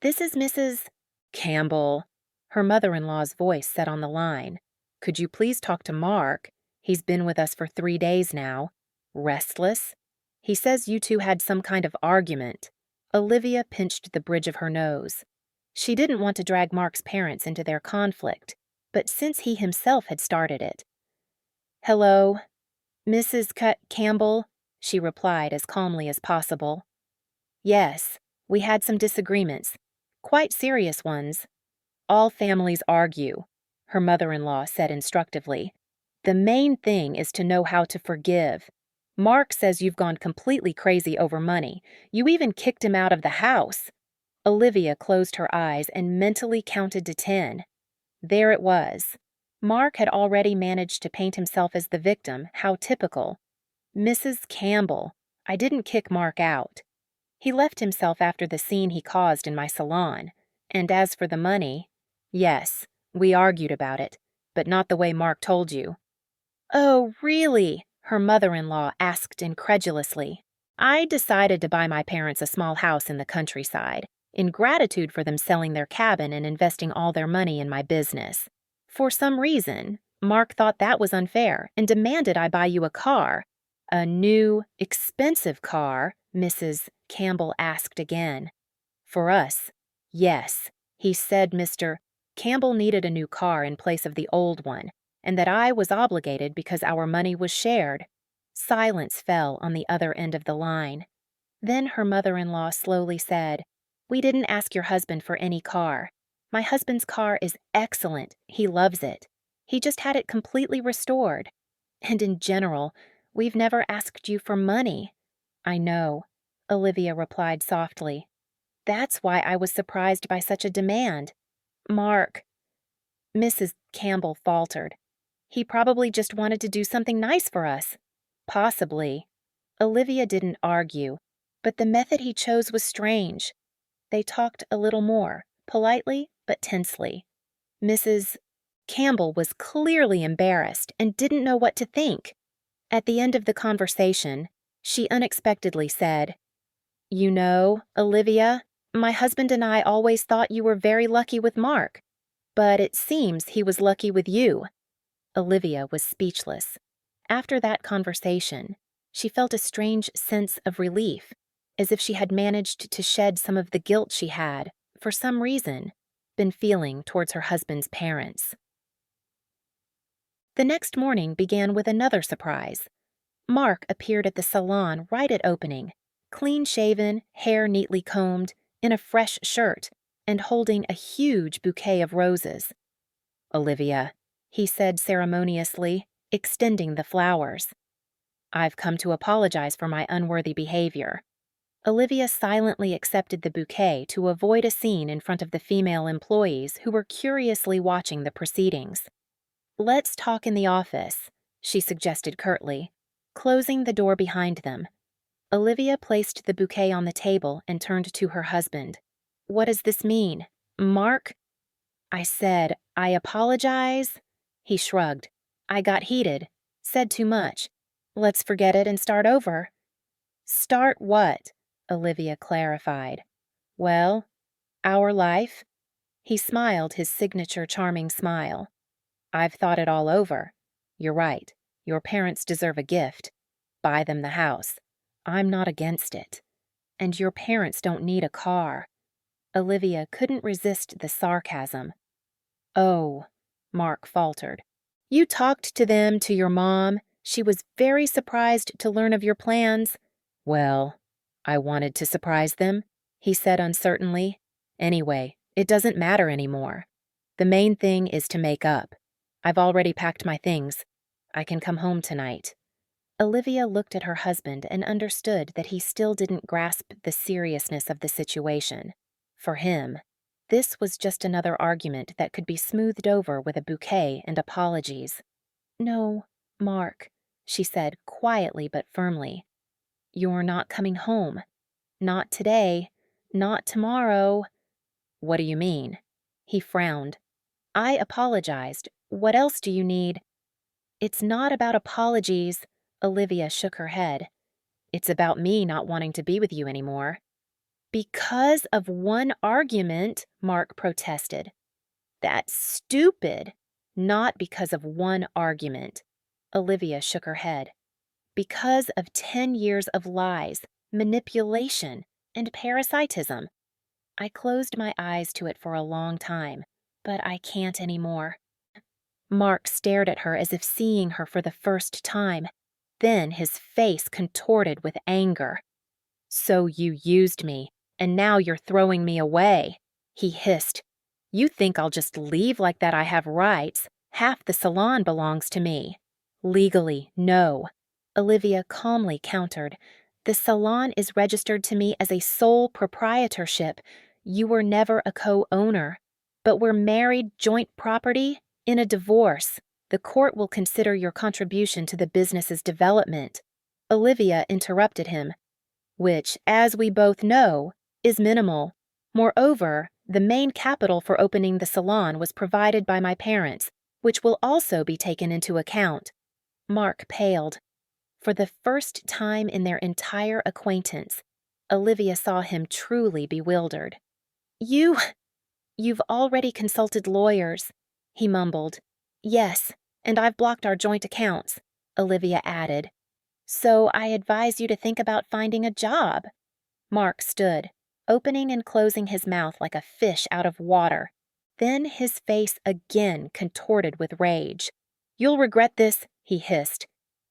this is Mrs. Campbell. Her mother-in-law's voice said on the line. Could you please talk to Mark? He's been with us for 3 days now. Restless? He says you two had some kind of argument. Olivia pinched the bridge of her nose. She didn't want to drag Mark's parents into their conflict, but since he himself had started it. Hello, Mrs. Campbell, she replied as calmly as possible. Yes, we had some disagreements, quite serious ones. All families argue, her mother-in-law said instructively. The main thing is to know how to forgive. Mark says you've gone completely crazy over money. You even kicked him out of the house. Olivia closed her eyes and mentally counted to 10. There it was. Mark had already managed to paint himself as the victim. How typical. Mrs. Campbell. I didn't kick Mark out. He left himself after the scene he caused in my salon. And as for the money, yes, we argued about it, but not the way Mark told you. Oh, really? Her mother-in-law asked incredulously. I decided to buy my parents a small house in the countryside, in gratitude for them selling their cabin and investing all their money in my business. For some reason, Mark thought that was unfair and demanded I buy you a car. A new, expensive car, Mrs. Campbell asked again. For us, yes. He said Mr. Campbell needed a new car in place of the old one, and that I was obligated because our money was shared. Silence fell on the other end of the line. Then her mother-in-law slowly said, We didn't ask your husband for any car. My husband's car is excellent. He loves it. He just had it completely restored. And in general, we've never asked you for money. I know, Olivia replied softly. That's why I was surprised by such a demand. Mark. Mrs. Campbell faltered. He probably just wanted to do something nice for us. Possibly. Olivia didn't argue, but the method he chose was strange. They talked a little more, politely but tensely. Mrs. Campbell was clearly embarrassed and didn't know what to think. At the end of the conversation, she unexpectedly said, You know, Olivia, my husband and I always thought you were very lucky with Mark, but it seems he was lucky with you. Olivia was speechless. After that conversation, she felt a strange sense of relief, as if she had managed to shed some of the guilt she had, for some reason, been feeling towards her husband's parents. The next morning began with another surprise. Mark appeared at the salon right at opening, clean-shaven, hair neatly combed, in a fresh shirt, and holding a huge bouquet of roses. Olivia, he said ceremoniously, extending the flowers. I've come to apologize for my unworthy behavior. Olivia silently accepted the bouquet to avoid a scene in front of the female employees who were curiously watching the proceedings. Let's talk in the office, she suggested curtly, closing the door behind them. Olivia placed the bouquet on the table and turned to her husband. What does this mean? Mark? I said, I apologize. He shrugged. I got heated, said too much. Let's forget it and start over. Start what? Olivia clarified. Well, our life. He smiled his signature charming smile. I've thought it all over. You're right. Your parents deserve a gift. Buy them the house. I'm not against it. And your parents don't need a car. Olivia couldn't resist the sarcasm. Oh, Mark faltered. You talked to them, to your mom. She was very surprised to learn of your plans. Well, I wanted to surprise them, he said uncertainly. Anyway, it doesn't matter anymore. The main thing is to make up. I've already packed my things. I can come home tonight. Olivia looked at her husband and understood that he still didn't grasp the seriousness of the situation. For him, this was just another argument that could be smoothed over with a bouquet and apologies. No, Mark, she said quietly but firmly. You're not coming home. Not today. Not tomorrow. What do you mean? He frowned. I apologized. What else do you need? It's not about apologies. Olivia shook her head. It's about me not wanting to be with you anymore. Because of one argument, Mark protested. That's stupid. Not because of one argument. Olivia shook her head. Because of 10 years of lies, manipulation, and parasitism. I closed my eyes to it for a long time, but I can't anymore. Mark stared at her as if seeing her for the first time. Then his face contorted with anger. So you used me, and now you're throwing me away, he hissed. You think I'll just leave like that? I have rights. Half the salon belongs to me. Legally, no. Olivia calmly countered. The salon is registered to me as a sole proprietorship. You were never a co-owner. But we're married joint property. In a divorce, the court will consider your contribution to the business's development. Olivia interrupted him, which, as we both know, is minimal. Moreover, the main capital for opening the salon was provided by my parents, which will also be taken into account. Mark paled. For the first time in their entire acquaintance, Olivia saw him truly bewildered. You've already consulted lawyers, he mumbled. Yes, and I've blocked our joint accounts, Olivia added. So I advise you to think about finding a job. Mark stood, opening and closing his mouth like a fish out of water. Then his face again contorted with rage. You'll regret this, he hissed.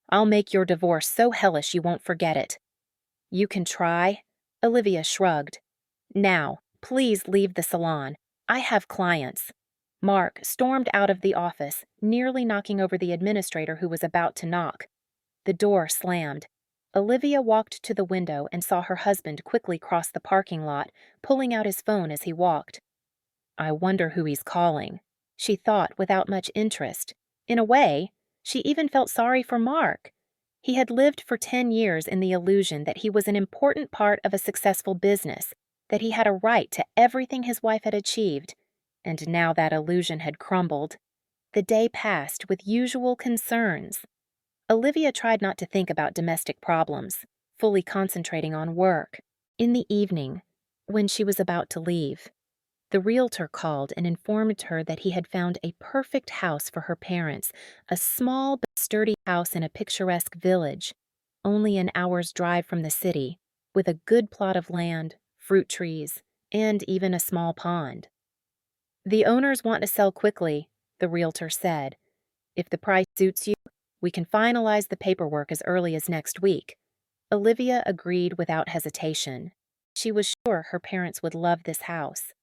I'll make your divorce so hellish you won't forget it. You can try, Olivia shrugged. Now, please leave the salon. I have clients. Mark stormed out of the office, nearly knocking over the administrator who was about to knock. The door slammed. Olivia walked to the window and saw her husband quickly cross the parking lot, pulling out his phone as he walked. I wonder who he's calling, she thought without much interest. In a way, she even felt sorry for Mark. He had lived for 10 years in the illusion that he was an important part of a successful business, that he had a right to everything his wife had achieved, and now that illusion had crumbled. The day passed with usual concerns. Olivia tried not to think about domestic problems, fully concentrating on work. In the evening, when she was about to leave, the realtor called and informed her that he had found a perfect house for her parents, a small but sturdy house in a picturesque village, only an hour's drive from the city, with a good plot of land, fruit trees, and even a small pond. The owners want to sell quickly, the realtor said. If the price suits you, we can finalize the paperwork as early as next week. Olivia agreed without hesitation. She was sure her parents would love this house,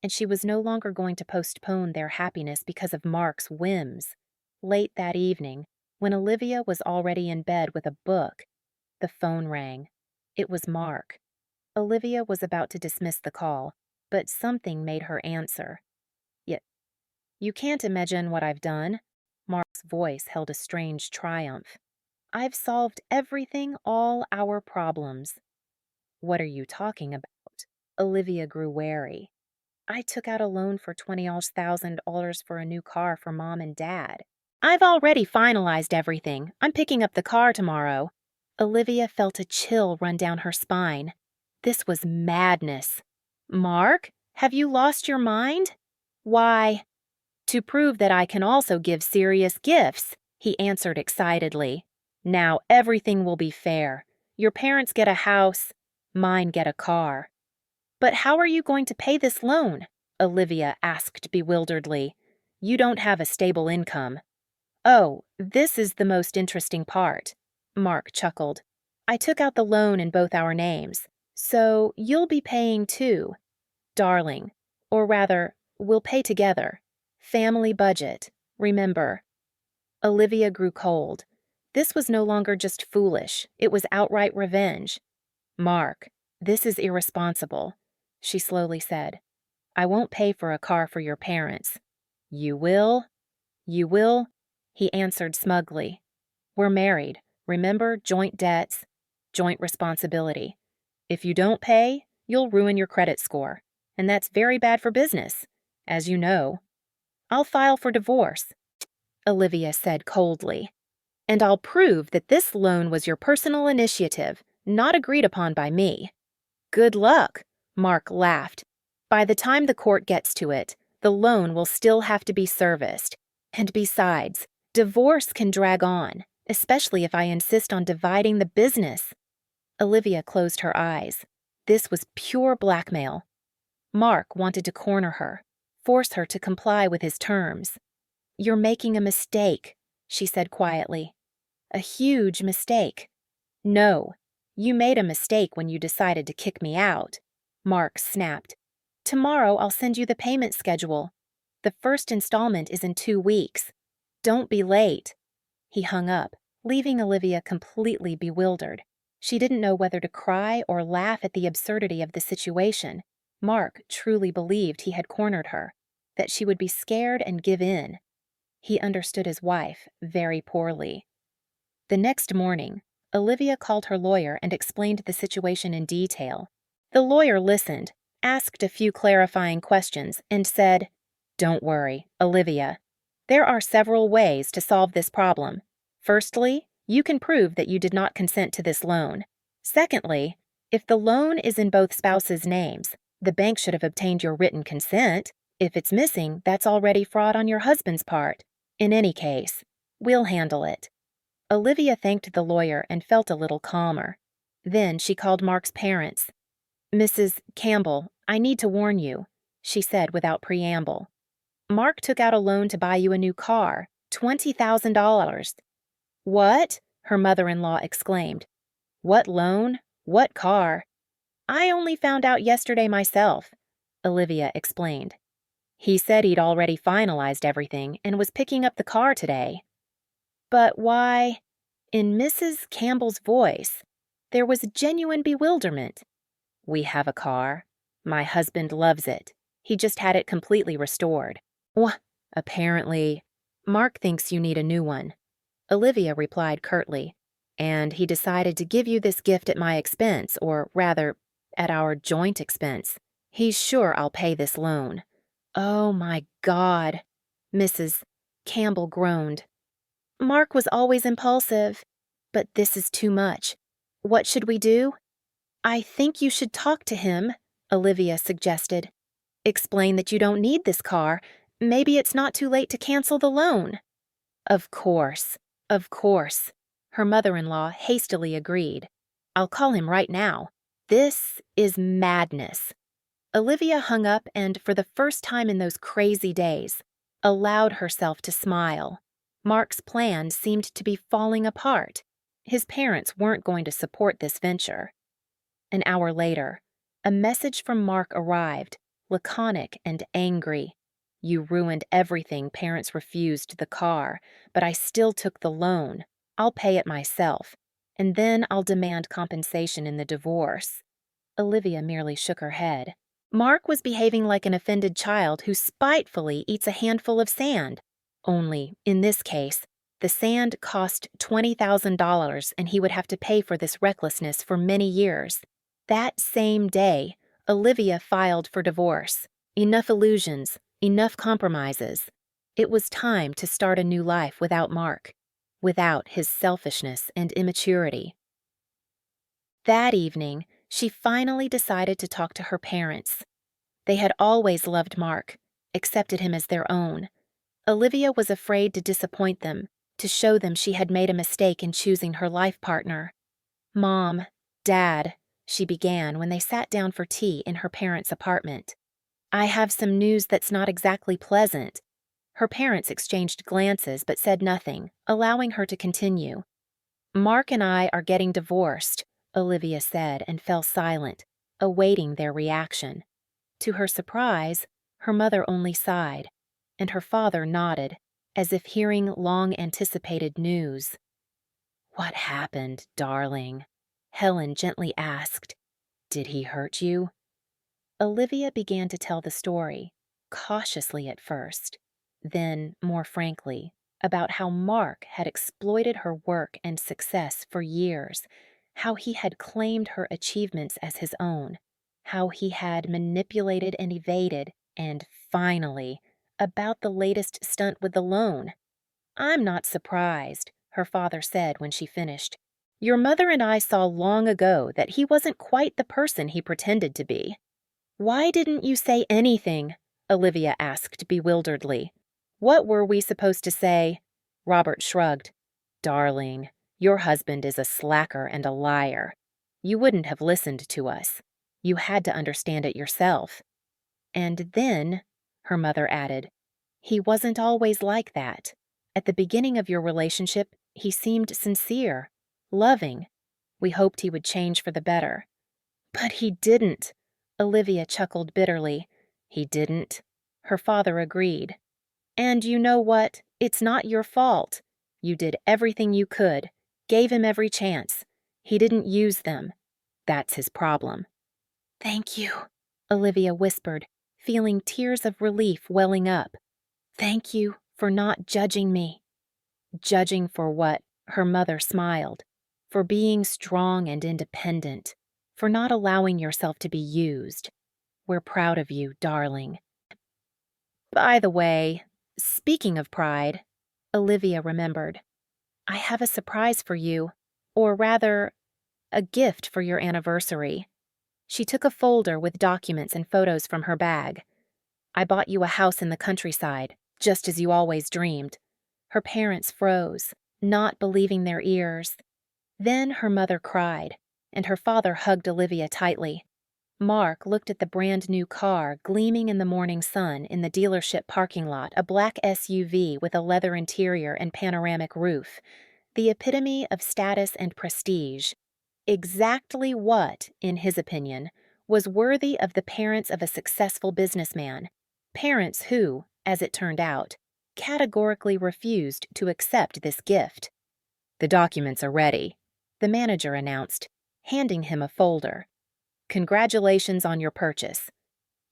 and she was no longer going to postpone their happiness because of Mark's whims. Late that evening, when Olivia was already in bed with a book, the phone rang. It was Mark. Olivia was about to dismiss the call, but something made her answer. You can't imagine what I've done. Mark's voice held a strange triumph. I've solved everything, all our problems. What are you talking about? Olivia grew wary. I took out a loan for $20,000 for a new car for Mom and Dad. I've already finalized everything. I'm picking up the car tomorrow. Olivia felt a chill run down her spine. This was madness. Mark, have you lost your mind? Why? To prove that I can also give serious gifts, he answered excitedly. Now everything will be fair. Your parents get a house, mine get a car. But how are you going to pay this loan? Olivia asked bewilderedly. You don't have a stable income. Oh, this is the most interesting part. Mark chuckled. I took out the loan in both our names, so you'll be paying too. Darling, or rather, we'll pay together. Family budget, remember. Olivia grew cold. This was no longer just foolish, it was outright revenge. Mark, this is irresponsible, she slowly said. I won't pay for a car for your parents. You will? You will? He answered smugly. We're married, remember, joint debts, joint responsibility. If you don't pay, you'll ruin your credit score, and that's very bad for business, as you know. I'll file for divorce, Olivia said coldly. And I'll prove that this loan was your personal initiative, not agreed upon by me. Good luck, Mark laughed. By the time the court gets to it, the loan will still have to be serviced. And besides, divorce can drag on, especially if I insist on dividing the business. Olivia closed her eyes. This was pure blackmail. Mark wanted to corner her, force her to comply with his terms. You're making a mistake, she said quietly. A huge mistake. No, you made a mistake when you decided to kick me out, Mark snapped. Tomorrow I'll send you the payment schedule. The first installment is in 2 weeks. Don't be late. He hung up, leaving Olivia completely bewildered. She didn't know whether to cry or laugh at the absurdity of the situation. Mark truly believed he had cornered her, that she would be scared and give in. He understood his wife very poorly. The next morning, Olivia called her lawyer and explained the situation in detail. The lawyer listened, asked a few clarifying questions, and said, "Don't worry, Olivia. There are several ways to solve this problem. Firstly, you can prove that you did not consent to this loan. Secondly, if the loan is in both spouses' names, the bank should have obtained your written consent. If it's missing, that's already fraud on your husband's part. In any case, we'll handle it." Olivia thanked the lawyer and felt a little calmer. Then she called Mark's parents. "Mrs. Campbell, I need to warn you," she said without preamble. "Mark took out a loan to buy you a new car, $20,000. "What?" her mother-in-law exclaimed. "What loan? What car?" "I only found out yesterday myself," Olivia explained. "He said he'd already finalized everything and was picking up the car today." "But why?" In Mrs. Campbell's voice, there was genuine bewilderment. "We have a car. My husband loves it. He just had it completely restored." Apparently, Mark thinks you need a new one," Olivia replied curtly. "And he decided to give you this gift at my expense, or rather, at our joint expense. He's sure I'll pay this loan." "Oh my God," Mrs. Campbell groaned. "Mark was always impulsive, but this is too much. What should we do?" "I think you should talk to him," Olivia suggested. "Explain that you don't need this car. Maybe it's not too late to cancel the loan." Of course," her mother-in-law hastily agreed. "I'll call him right now. This is madness." Olivia hung up and, for the first time in those crazy days, allowed herself to smile. Mark's plan seemed to be falling apart. His parents weren't going to support this venture. An hour later, a message from Mark arrived, laconic and angry. "You ruined everything. Parents refused the car, but I still took the loan. I'll pay it myself, and then I'll demand compensation in the divorce." Olivia merely shook her head. Mark was behaving like an offended child who spitefully eats a handful of sand. Only, in this case, the sand cost $20,000 and he would have to pay for this recklessness for many years. That same day, Olivia filed for divorce. Enough illusions, enough compromises. It was time to start a new life without Mark, without his selfishness and immaturity. That evening, she finally decided to talk to her parents. They had always loved Mark, accepted him as their own. Olivia was afraid to disappoint them, to show them she had made a mistake in choosing her life partner. "Mom, Dad," she began when they sat down for tea in her parents' apartment. "I have some news that's not exactly pleasant." Her parents exchanged glances but said nothing, allowing her to continue. "Mark and I are getting divorced," Olivia said and fell silent, awaiting their reaction. To her surprise, her mother only sighed, and her father nodded, as if hearing long-anticipated news. "What happened, darling?" Helen gently asked. "Did he hurt you?" Olivia began to tell the story, cautiously at first, then more frankly, about how Mark had exploited her work and success for years, how he had claimed her achievements as his own, how he had manipulated and evaded, and finally, about the latest stunt with the loan. "I'm not surprised," her father said when she finished. "Your mother and I saw long ago that he wasn't quite the person he pretended to be." "Why didn't you say anything?" Olivia asked bewilderedly. "What were we supposed to say?" Robert shrugged. "Darling, your husband is a slacker and a liar. You wouldn't have listened to us. You had to understand it yourself." "And then," her mother added, "he wasn't always like that. At the beginning of your relationship, he seemed sincere, loving. We hoped he would change for the better." "But he didn't," Olivia chuckled bitterly. "He didn't," her father agreed. "And you know what? It's not your fault. You did everything you could, gave him every chance. He didn't use them. That's his problem." "Thank you," Olivia whispered, feeling tears of relief welling up. "Thank you For not judging me. Judging for what? Her mother smiled. For being strong and independent. For not allowing yourself to be used. We're proud of you, darling. By the way, speaking of pride, Olivia remembered. I have a surprise for you, or rather, a gift for your anniversary. She took a folder with documents and photos from her bag. I bought you a house in the countryside, just as you always dreamed. Her parents froze, not believing their ears. Then her mother cried, and her father hugged Olivia tightly. Mark looked at the brand-new car gleaming in the morning sun in the dealership parking lot, a black SUV with a leather interior and panoramic roof, the epitome of status and prestige. Exactly what, in his opinion, was worthy of the parents of a successful businessman, parents who, as it turned out, categorically refused to accept this gift. "The documents are ready," the manager announced, handing him a folder. "Congratulations on your purchase."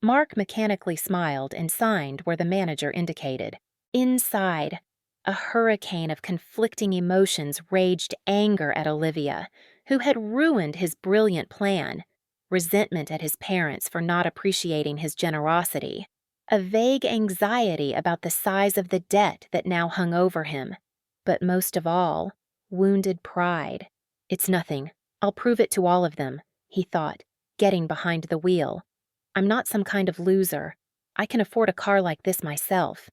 Mark mechanically smiled and signed where the manager indicated. Inside, a hurricane of conflicting emotions raged: anger at Olivia, who had ruined his brilliant plan, resentment at his parents for not appreciating his generosity, a vague anxiety about the size of the debt that now hung over him, but most of all, wounded pride. "It's nothing. I'll prove it to all of them," he thought, getting behind the wheel. "I'm not some kind of loser. I can afford a car like this myself.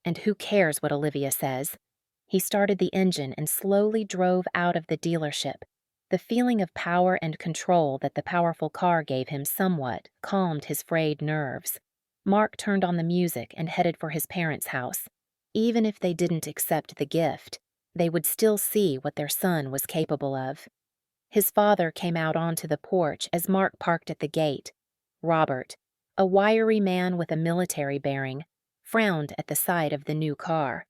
And who cares what Olivia says?" He started the engine and slowly drove out of the dealership. The feeling of power and control that the powerful car gave him somewhat calmed his frayed nerves. Mark turned on the music and headed for his parents' house. Even if they didn't accept the gift, they would still see what their son was capable of. His father came out onto the porch as Mark parked at the gate. Robert, a wiry man with a military bearing, frowned at the sight of the new car.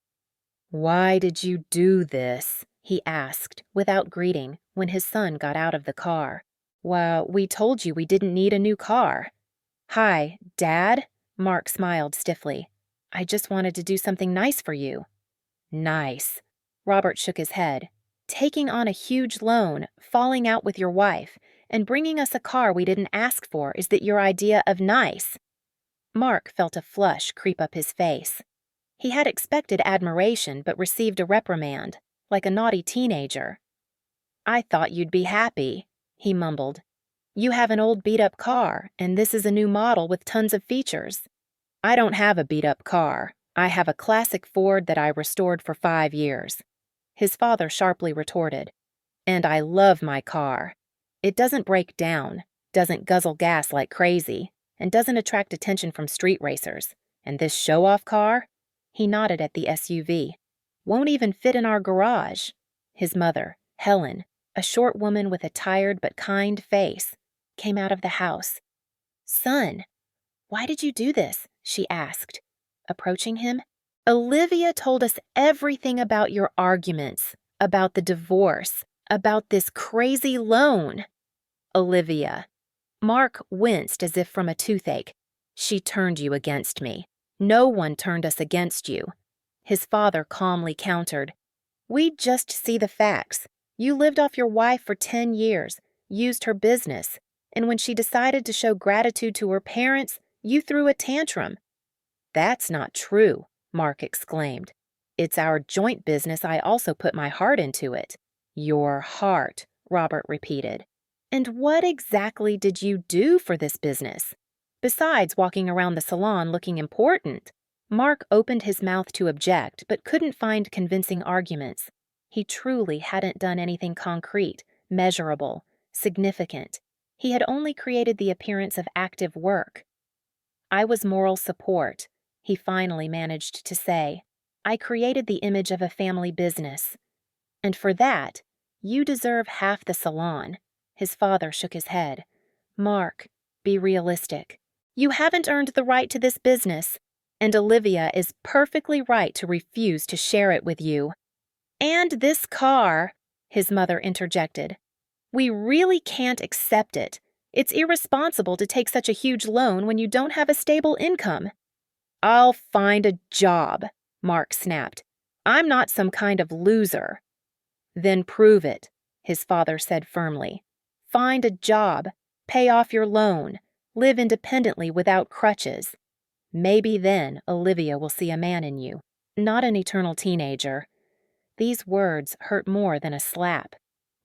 "Why did you do this?" he asked, without greeting, when his son got out of the car. "Well, we told you we didn't need a new car." "Hi, Dad?" Mark smiled stiffly. "I just wanted to do something nice for you." "Nice." Robert shook his head. "Taking on a huge loan, falling out with your wife, and bringing us a car we didn't ask for, is that your idea of nice?" Mark felt a flush creep up his face. He had expected admiration but received a reprimand, like a naughty teenager. "I thought you'd be happy," he mumbled. "You have an old beat-up car, and this is a new model with tons of features." "I don't have a beat-up car. I have a classic Ford that I restored for 5 years." His father sharply retorted. "And I love my car. It doesn't break down, doesn't guzzle gas like crazy, and doesn't attract attention from street racers. And this show-off car?" He nodded at the SUV. "Won't even fit in our garage." His mother, Helen, a short woman with a tired but kind face, came out of the house. "Son, why did you do this?" she asked, approaching him. "Olivia told us everything about your arguments, about the divorce, about this crazy loan." "Olivia." Mark winced as if from a toothache. "She turned you against me. No one turned us against you." His father calmly countered. "We just see the facts. You lived off your wife for 10 years, used her business, and when she decided to show gratitude to her parents, you threw a tantrum." "That's not true," Mark exclaimed. "It's our joint business. I also put my heart into it." "Your heart," Robert repeated. "And what exactly did you do for this business? Besides walking around the salon looking important?" Mark opened his mouth to object, but couldn't find convincing arguments. He truly hadn't done anything concrete, measurable, significant. He had only created the appearance of active work. "I was moral support," he finally managed to say. "I created the image of a family business. And for that, you deserve half the salon." His father shook his head. "Mark, be realistic. You haven't earned the right to this business, and Olivia is perfectly right to refuse to share it with you." "And this car," his mother interjected. "We really can't accept it. It's irresponsible to take such a huge loan when you don't have a stable income." "I'll find a job," Mark snapped. I'm not some kind of loser. Then prove it, his father said firmly. Find a job, pay off your loan, live independently without crutches. Maybe then Olivia will see a man in you, not an eternal teenager. These words hurt more than a slap.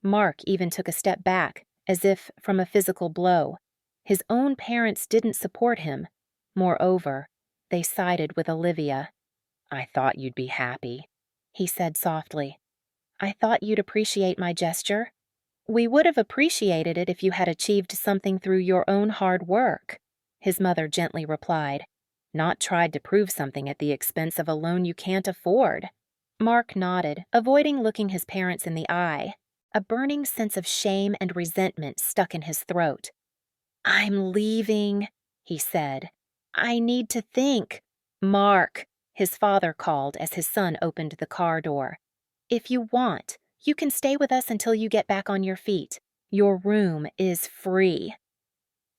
Mark even took a step back, as if from a physical blow. His own parents didn't support him. Moreover, they sided with Olivia. I thought you'd be happy, he said softly. I thought you'd appreciate my gesture. We would have appreciated it if you had achieved something through your own hard work, his mother gently replied. Not tried to prove something at the expense of a loan you can't afford. Mark nodded, avoiding looking his parents in the eye. A burning sense of shame and resentment stuck in his throat. I'm leaving, he said. I need to think. Mark, his father called as his son opened the car door. If you want, you can stay with us until you get back on your feet. Your room is free.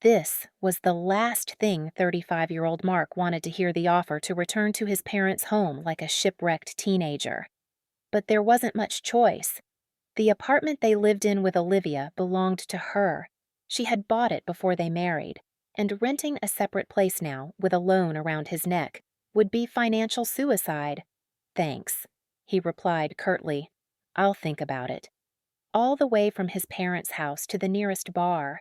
This was the last thing 35-year-old Mark wanted to hear the offer to return to his parents' home like a shipwrecked teenager. But there wasn't much choice. The apartment they lived in with Olivia belonged to her. She had bought it before they married, and renting a separate place now, with a loan around his neck, would be financial suicide. Thanks, he replied curtly. I'll think about it. All the way from his parents' house to the nearest bar,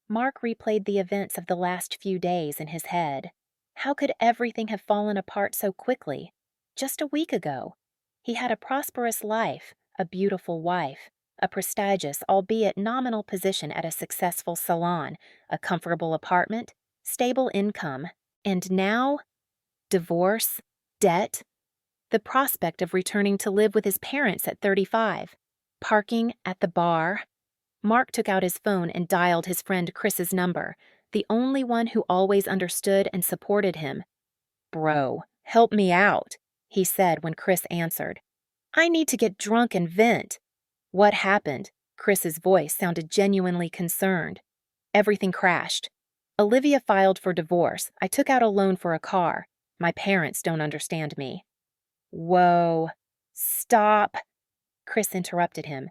Mark replayed the events of the last few days in his head. How could everything have fallen apart so quickly? Just a week ago, he had a prosperous life, a beautiful wife, a prestigious, albeit nominal position at a successful salon, a comfortable apartment, stable income, and now, divorce, debt, the prospect of returning to live with his parents at 35, parking at the bar. Mark took out his phone and dialed his friend Chris's number, the only one who always understood and supported him. Bro, help me out, he said when Chris answered. I need to get drunk and vent. What happened? Chris's voice sounded genuinely concerned. Everything crashed. Olivia filed for divorce. I took out a loan for a car. My parents don't understand me. Whoa. Stop. Chris interrupted him.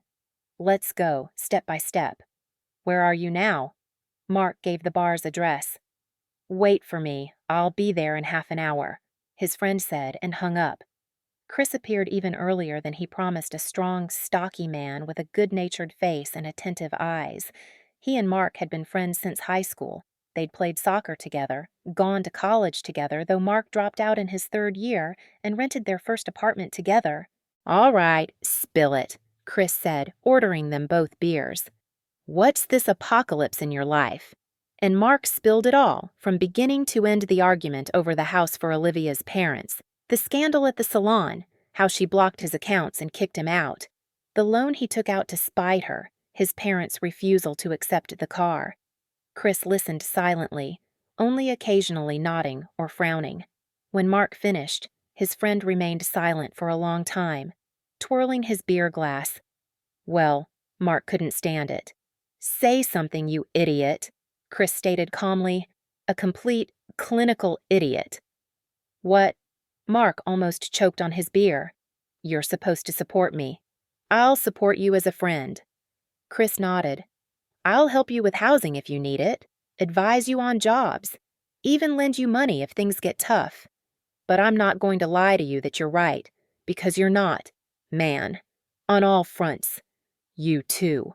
Let's go, step by step. Where are you now? Mark gave the bar's address. Wait for me. I'll be there in half an hour, his friend said and hung up. Chris appeared even earlier than he promised, a strong, stocky man with a good-natured face and attentive eyes. He and Mark had been friends since high school. They'd played soccer together, gone to college together, though Mark dropped out in his third year, and rented their first apartment together. All right, spill it, Chris said, ordering them both beers. What's this apocalypse in your life? And Mark spilled it all, from beginning to end the argument over the house for Olivia's parents, the scandal at the salon, how she blocked his accounts and kicked him out, the loan he took out to spite her, his parents' refusal to accept the car. Chris listened silently, only occasionally nodding or frowning. When Mark finished, his friend remained silent for a long time, twirling his beer glass. Well, Mark couldn't stand it. Say something, you idiot, Chris stated calmly. A complete, clinical idiot. What? Mark almost choked on his beer. You're supposed to support me. I'll support you as a friend. Chris nodded. I'll help you with housing if you need it, advise you on jobs, even lend you money if things get tough. But I'm not going to lie to you that you're right, because you're not, man. On all fronts. You too.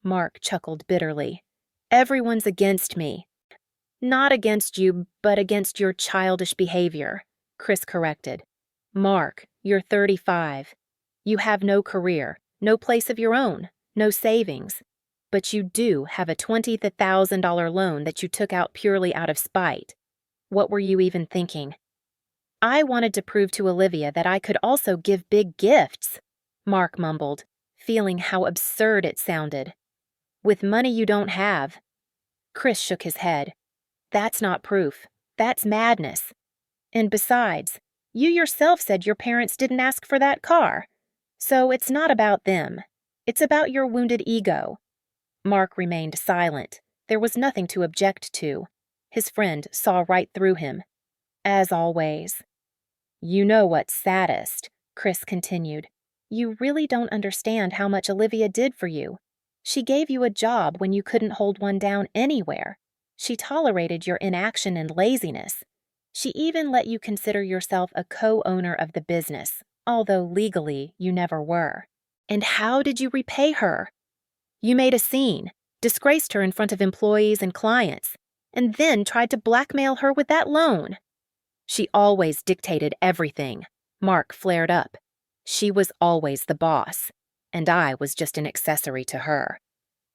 Mark chuckled bitterly. Everyone's against me. Not against you, but against your childish behavior, Chris corrected. Mark, you're 35. You have no career, no place of your own, no savings. But you do have a $20,000 loan that you took out purely out of spite. What were you even thinking? I wanted to prove to Olivia that I could also give big gifts, Mark mumbled, feeling how absurd it sounded. With money you don't have. Chris shook his head. That's not proof. That's madness. And besides, you yourself said your parents didn't ask for that car. So it's not about them. It's about your wounded ego. Mark remained silent. There was nothing to object to. His friend saw right through him. As always. You know what's saddest, Chris continued. You really don't understand how much Olivia did for you. She gave you a job when you couldn't hold one down anywhere. She tolerated your inaction and laziness. She even let you consider yourself a co-owner of the business, although legally you never were. And how did you repay her? You made a scene, disgraced her in front of employees and clients, and then tried to blackmail her with that loan. She always dictated everything, Mark flared up. She was always the boss, and I was just an accessory to her.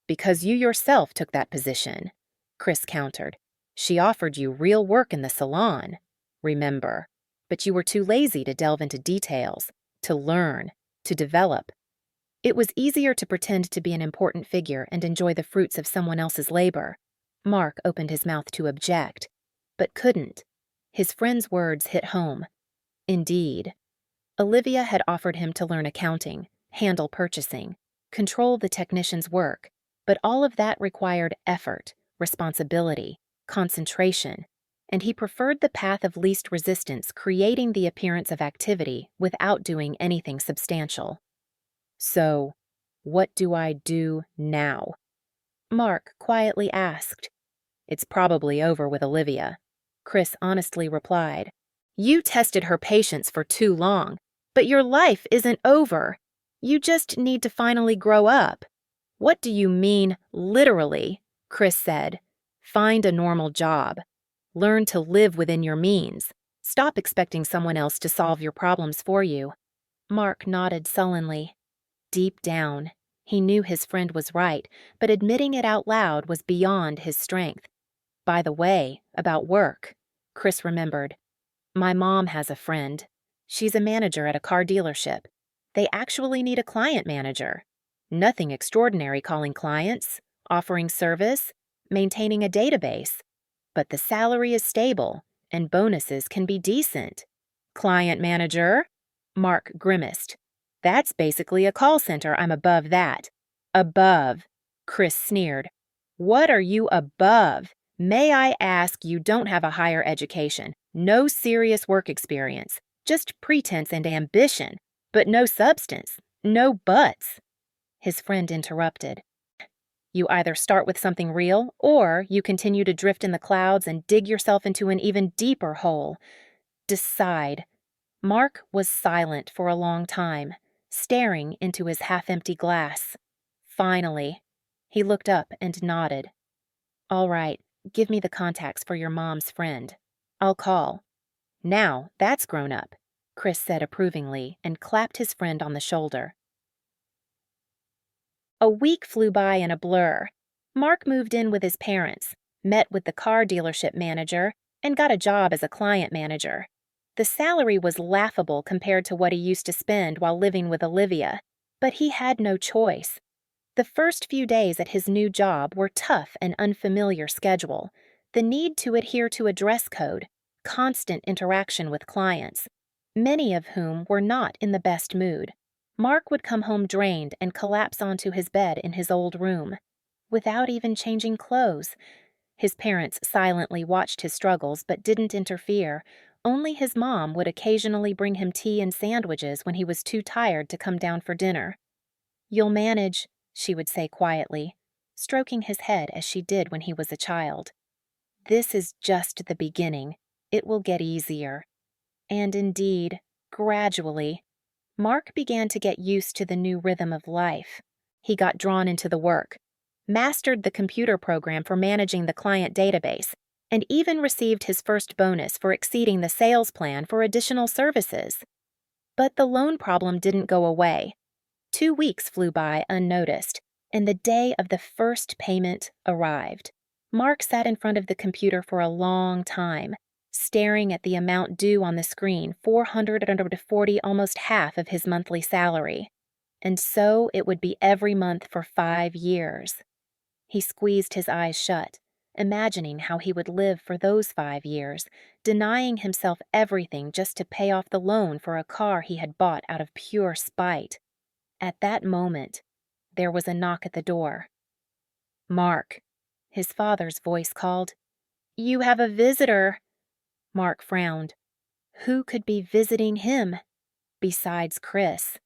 Because you yourself took that position, Chris countered. She offered you real work in the salon, remember, but you were too lazy to delve into details, to learn, to develop. It was easier to pretend to be an important figure and enjoy the fruits of someone else's labor. Mark opened his mouth to object, but couldn't. His friend's words hit home. Indeed. Olivia had offered him to learn accounting, handle purchasing, control the technician's work, but all of that required effort, responsibility, concentration, and he preferred the path of least resistance, creating the appearance of activity without doing anything substantial. So, what do I do now? Mark quietly asked. It's probably over with Olivia, Chris honestly replied. You tested her patience for too long, but your life isn't over. You just need to finally grow up. What do you mean, literally? Chris said. Find a normal job. Learn to live within your means. Stop expecting someone else to solve your problems for you. Mark nodded sullenly. Deep down, he knew his friend was right, but admitting it out loud was beyond his strength. By the way, about work, Chris remembered. My mom has a friend. She's a manager at a car dealership. They actually need a client manager. Nothing extraordinary calling clients, offering service, maintaining a database. But the salary is stable, and bonuses can be decent. Client manager? Mark grimaced. That's basically a call center. I'm above that. Above, Chris sneered. What are you above? May I ask, you don't have a higher education, no serious work experience, just pretense and ambition, but no substance, no buts. His friend interrupted. You either start with something real, or you continue to drift in the clouds and dig yourself into an even deeper hole. Decide. Mark was silent for a long time, staring into his half-empty glass. Finally, he looked up and nodded. All right. Give me the contacts for your mom's friend. I'll call. Now, that's grown up, Chris said approvingly and clapped his friend on the shoulder. A week flew by in a blur. Mark moved in with his parents, met with the car dealership manager, and got a job as a client manager. The salary was laughable compared to what he used to spend while living with Olivia, but he had no choice. The first few days at his new job were tough and unfamiliar schedule, the need to adhere to a dress code, constant interaction with clients, many of whom were not in the best mood. Mark would come home drained and collapse onto his bed in his old room, without even changing clothes. His parents silently watched his struggles but didn't interfere. Only his mom would occasionally bring him tea and sandwiches when he was too tired to come down for dinner. You'll manage, she would say quietly, stroking his head as she did when he was a child. This is just the beginning. It will get easier. And indeed, gradually, Mark began to get used to the new rhythm of life. He got drawn into the work, mastered the computer program for managing the client database, and even received his first bonus for exceeding the sales plan for additional services. But the loan problem didn't go away. 2 weeks flew by unnoticed, and the day of the first payment arrived. Mark sat in front of the computer for a long time, staring at the amount due on the screen, $440, almost half of his monthly salary. And so it would be every month for 5 years. He squeezed his eyes shut, imagining how he would live for those 5 years, denying himself everything just to pay off the loan for a car he had bought out of pure spite. At that moment, there was a knock at the door. Mark, his father's voice called. You have a visitor. Mark frowned. Who could be visiting him besides Chris?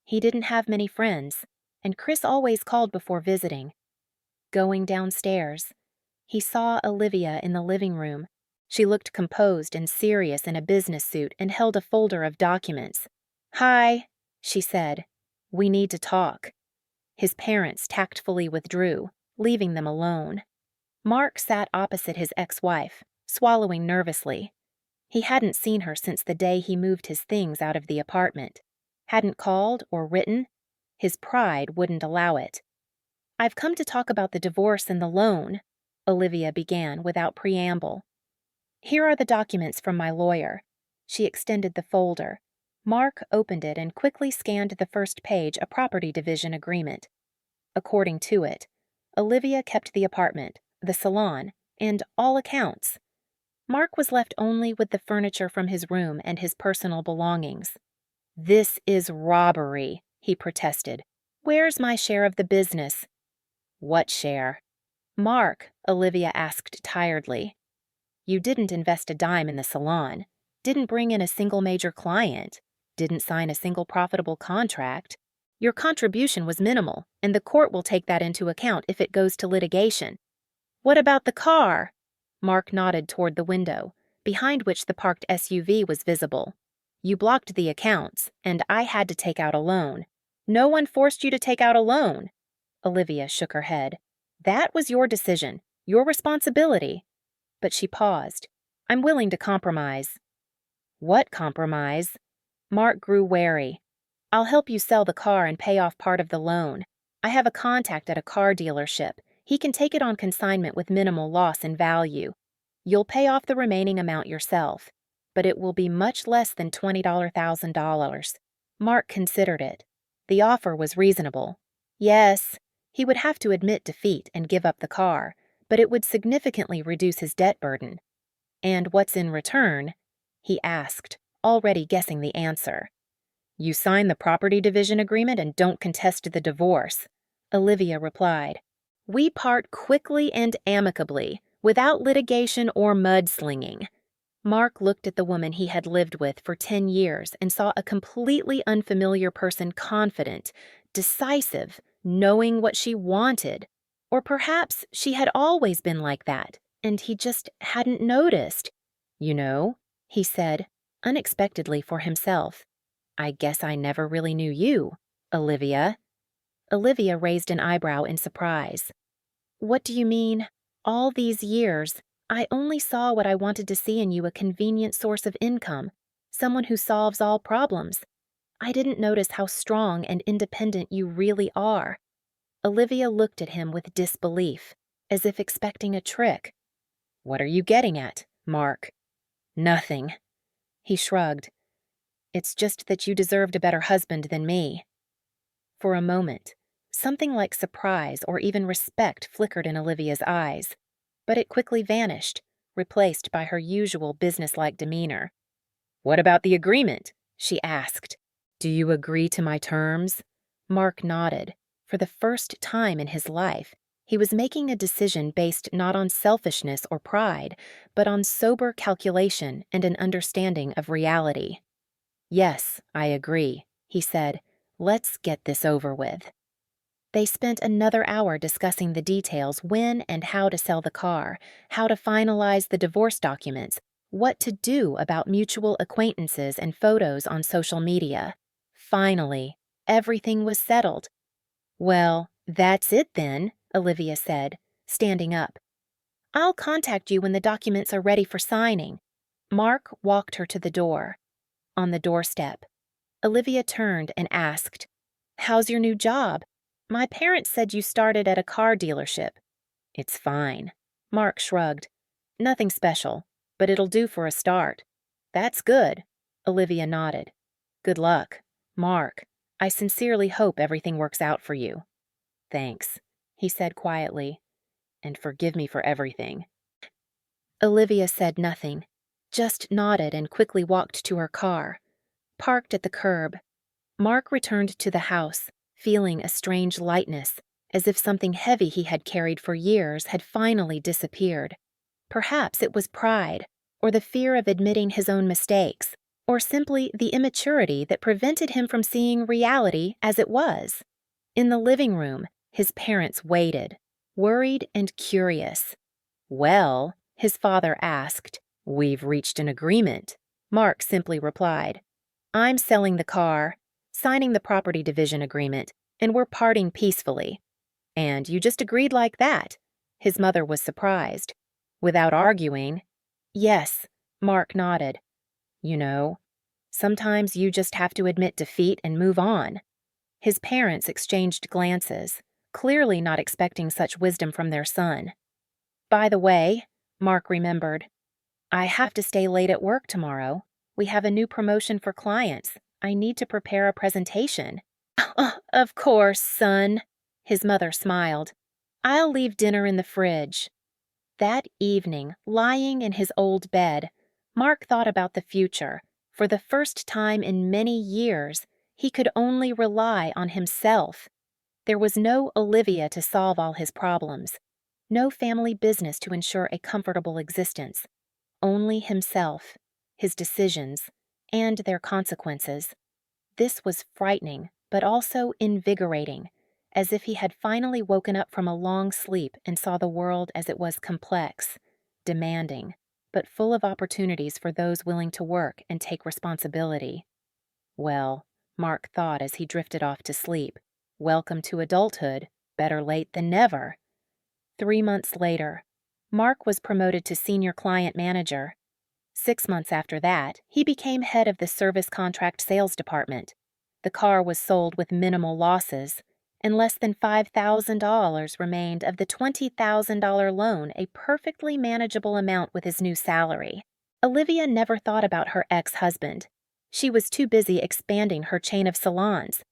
He didn't have many friends, and Chris always called before visiting. Going downstairs, he saw Olivia in the living room. She looked composed and serious in a business suit and held a folder of documents. "Hi," she said. "We need to talk." His parents tactfully withdrew, leaving them alone. Mark sat opposite his ex-wife, swallowing nervously. He hadn't seen her since the day he moved his things out of the apartment. Hadn't called or written. His pride wouldn't allow it. "I've come to talk about the divorce and the loan," Olivia began without preamble. "Here are the documents from my lawyer." She extended the folder. Mark opened it and quickly scanned the first page, a property division agreement. According to it, Olivia kept the apartment, the salon, and all accounts. Mark was left only with the furniture from his room and his personal belongings. "This is robbery," he protested. "Where's my share of the business?" "What share?" "Mark," Olivia asked tiredly. "You didn't invest a dime in the salon, didn't bring in a single major client, didn't sign a single profitable contract. Your contribution was minimal, and the court will take that into account if it goes to litigation." "What about the car?" Mark nodded toward the window, behind which the parked SUV was visible. "You blocked the accounts, and I had to take out a loan." "No one forced you to take out a loan." Olivia shook her head. "That was your decision, your responsibility." But she paused. "I'm willing to compromise." "What compromise?" Mark grew wary. "I'll help you sell the car and pay off part of the loan. I have a contact at a car dealership. He can take it on consignment with minimal loss in value. You'll pay off the remaining amount yourself, but it will be much less than $20,000. Mark considered it. The offer was reasonable. Yes, he would have to admit defeat and give up the car, but it would significantly reduce his debt burden. "And what's in return?" he asked, already guessing the answer. "You sign the property division agreement and don't contest the divorce," Olivia replied. "We part quickly and amicably, without litigation or mudslinging." Mark looked at the woman he had lived with for 10 years and saw a completely unfamiliar person, confident, decisive, knowing what she wanted. Or perhaps she had always been like that, and he just hadn't noticed. "You know," he said, unexpectedly for himself, "I guess I never really knew you, Olivia." Olivia raised an eyebrow in surprise. "What do you mean? All these years, I only saw what I wanted to see in you, a convenient source of income, someone who solves all problems. I didn't notice how strong and independent you really are." Olivia looked at him with disbelief, as if expecting a trick. "What are you getting at, Mark?" "Nothing." He shrugged. "It's just that you deserved a better husband than me." For a moment, something like surprise or even respect flickered in Olivia's eyes, but it quickly vanished, replaced by her usual businesslike demeanor. "What about the agreement?" she asked. "Do you agree to my terms?" Mark nodded. For the first time in his life, he was making a decision based not on selfishness or pride, but on sober calculation and an understanding of reality. "Yes, I agree," he said. "Let's get this over with." They spent another hour discussing the details, when and how to sell the car, how to finalize the divorce documents, what to do about mutual acquaintances and photos on social media. Finally, everything was settled. "Well, that's it then," Olivia said, standing up. "I'll contact you when the documents are ready for signing." Mark walked her to the door. On the doorstep, Olivia turned and asked, "How's your new job? My parents said you started at a car dealership." "It's fine." Mark shrugged. "Nothing special, but it'll do for a start." "That's good." Olivia nodded. "Good luck. Mark, I sincerely hope everything works out for you." "Thanks," he said quietly. "And forgive me for everything." Olivia said nothing, just nodded and quickly walked to her car. Parked at the curb, Mark returned to the house, feeling a strange lightness, as if something heavy he had carried for years had finally disappeared. Perhaps it was pride, or the fear of admitting his own mistakes, or simply the immaturity that prevented him from seeing reality as it was. In the living room, his parents waited, worried and curious. "Well," his father asked. "We've reached an agreement," Mark simply replied. "I'm selling the car, signing the property division agreement, and we're parting peacefully." "And you just agreed like that?" His mother was surprised. "Without arguing?" "Yes," Mark nodded. "You know, sometimes you just have to admit defeat and move on." His parents exchanged glances, clearly not expecting such wisdom from their son. "By the way," Mark remembered, "I have to stay late at work tomorrow. We have a new promotion for clients. I need to prepare a presentation." "Of course, son," his mother smiled. "I'll leave dinner in the fridge." That evening, lying in his old bed, Mark thought about the future. For the first time in many years, he could only rely on himself. There was no Olivia to solve all his problems, no family business to ensure a comfortable existence. Only himself, his decisions, and their consequences. This was frightening, but also invigorating, as if he had finally woken up from a long sleep and saw the world as it was complex, demanding, but full of opportunities for those willing to work and take responsibility. Well, Mark thought as he drifted off to sleep, welcome to adulthood, better late than never. 3 months later, Mark was promoted to senior client manager. 6 months after that, he became head of the service contract sales department. The car was sold with minimal losses, and less than $5,000 remained of the $20,000 loan, a perfectly manageable amount with his new salary. Olivia never thought about her ex-husband. She was too busy expanding her chain of salons,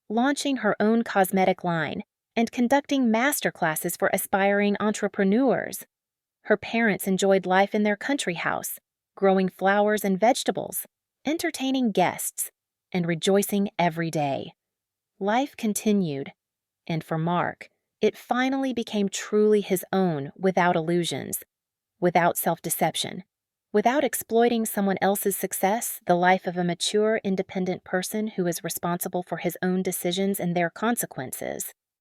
launching her own cosmetic line, and conducting master classes for aspiring entrepreneurs. Her parents enjoyed life in their country house, growing flowers and vegetables, entertaining guests, and rejoicing every day. Life continued, and for Mark, it finally became truly his own without illusions, without self-deception, without exploiting someone else's success, the life of a mature, independent person who is responsible for his own decisions and their consequences.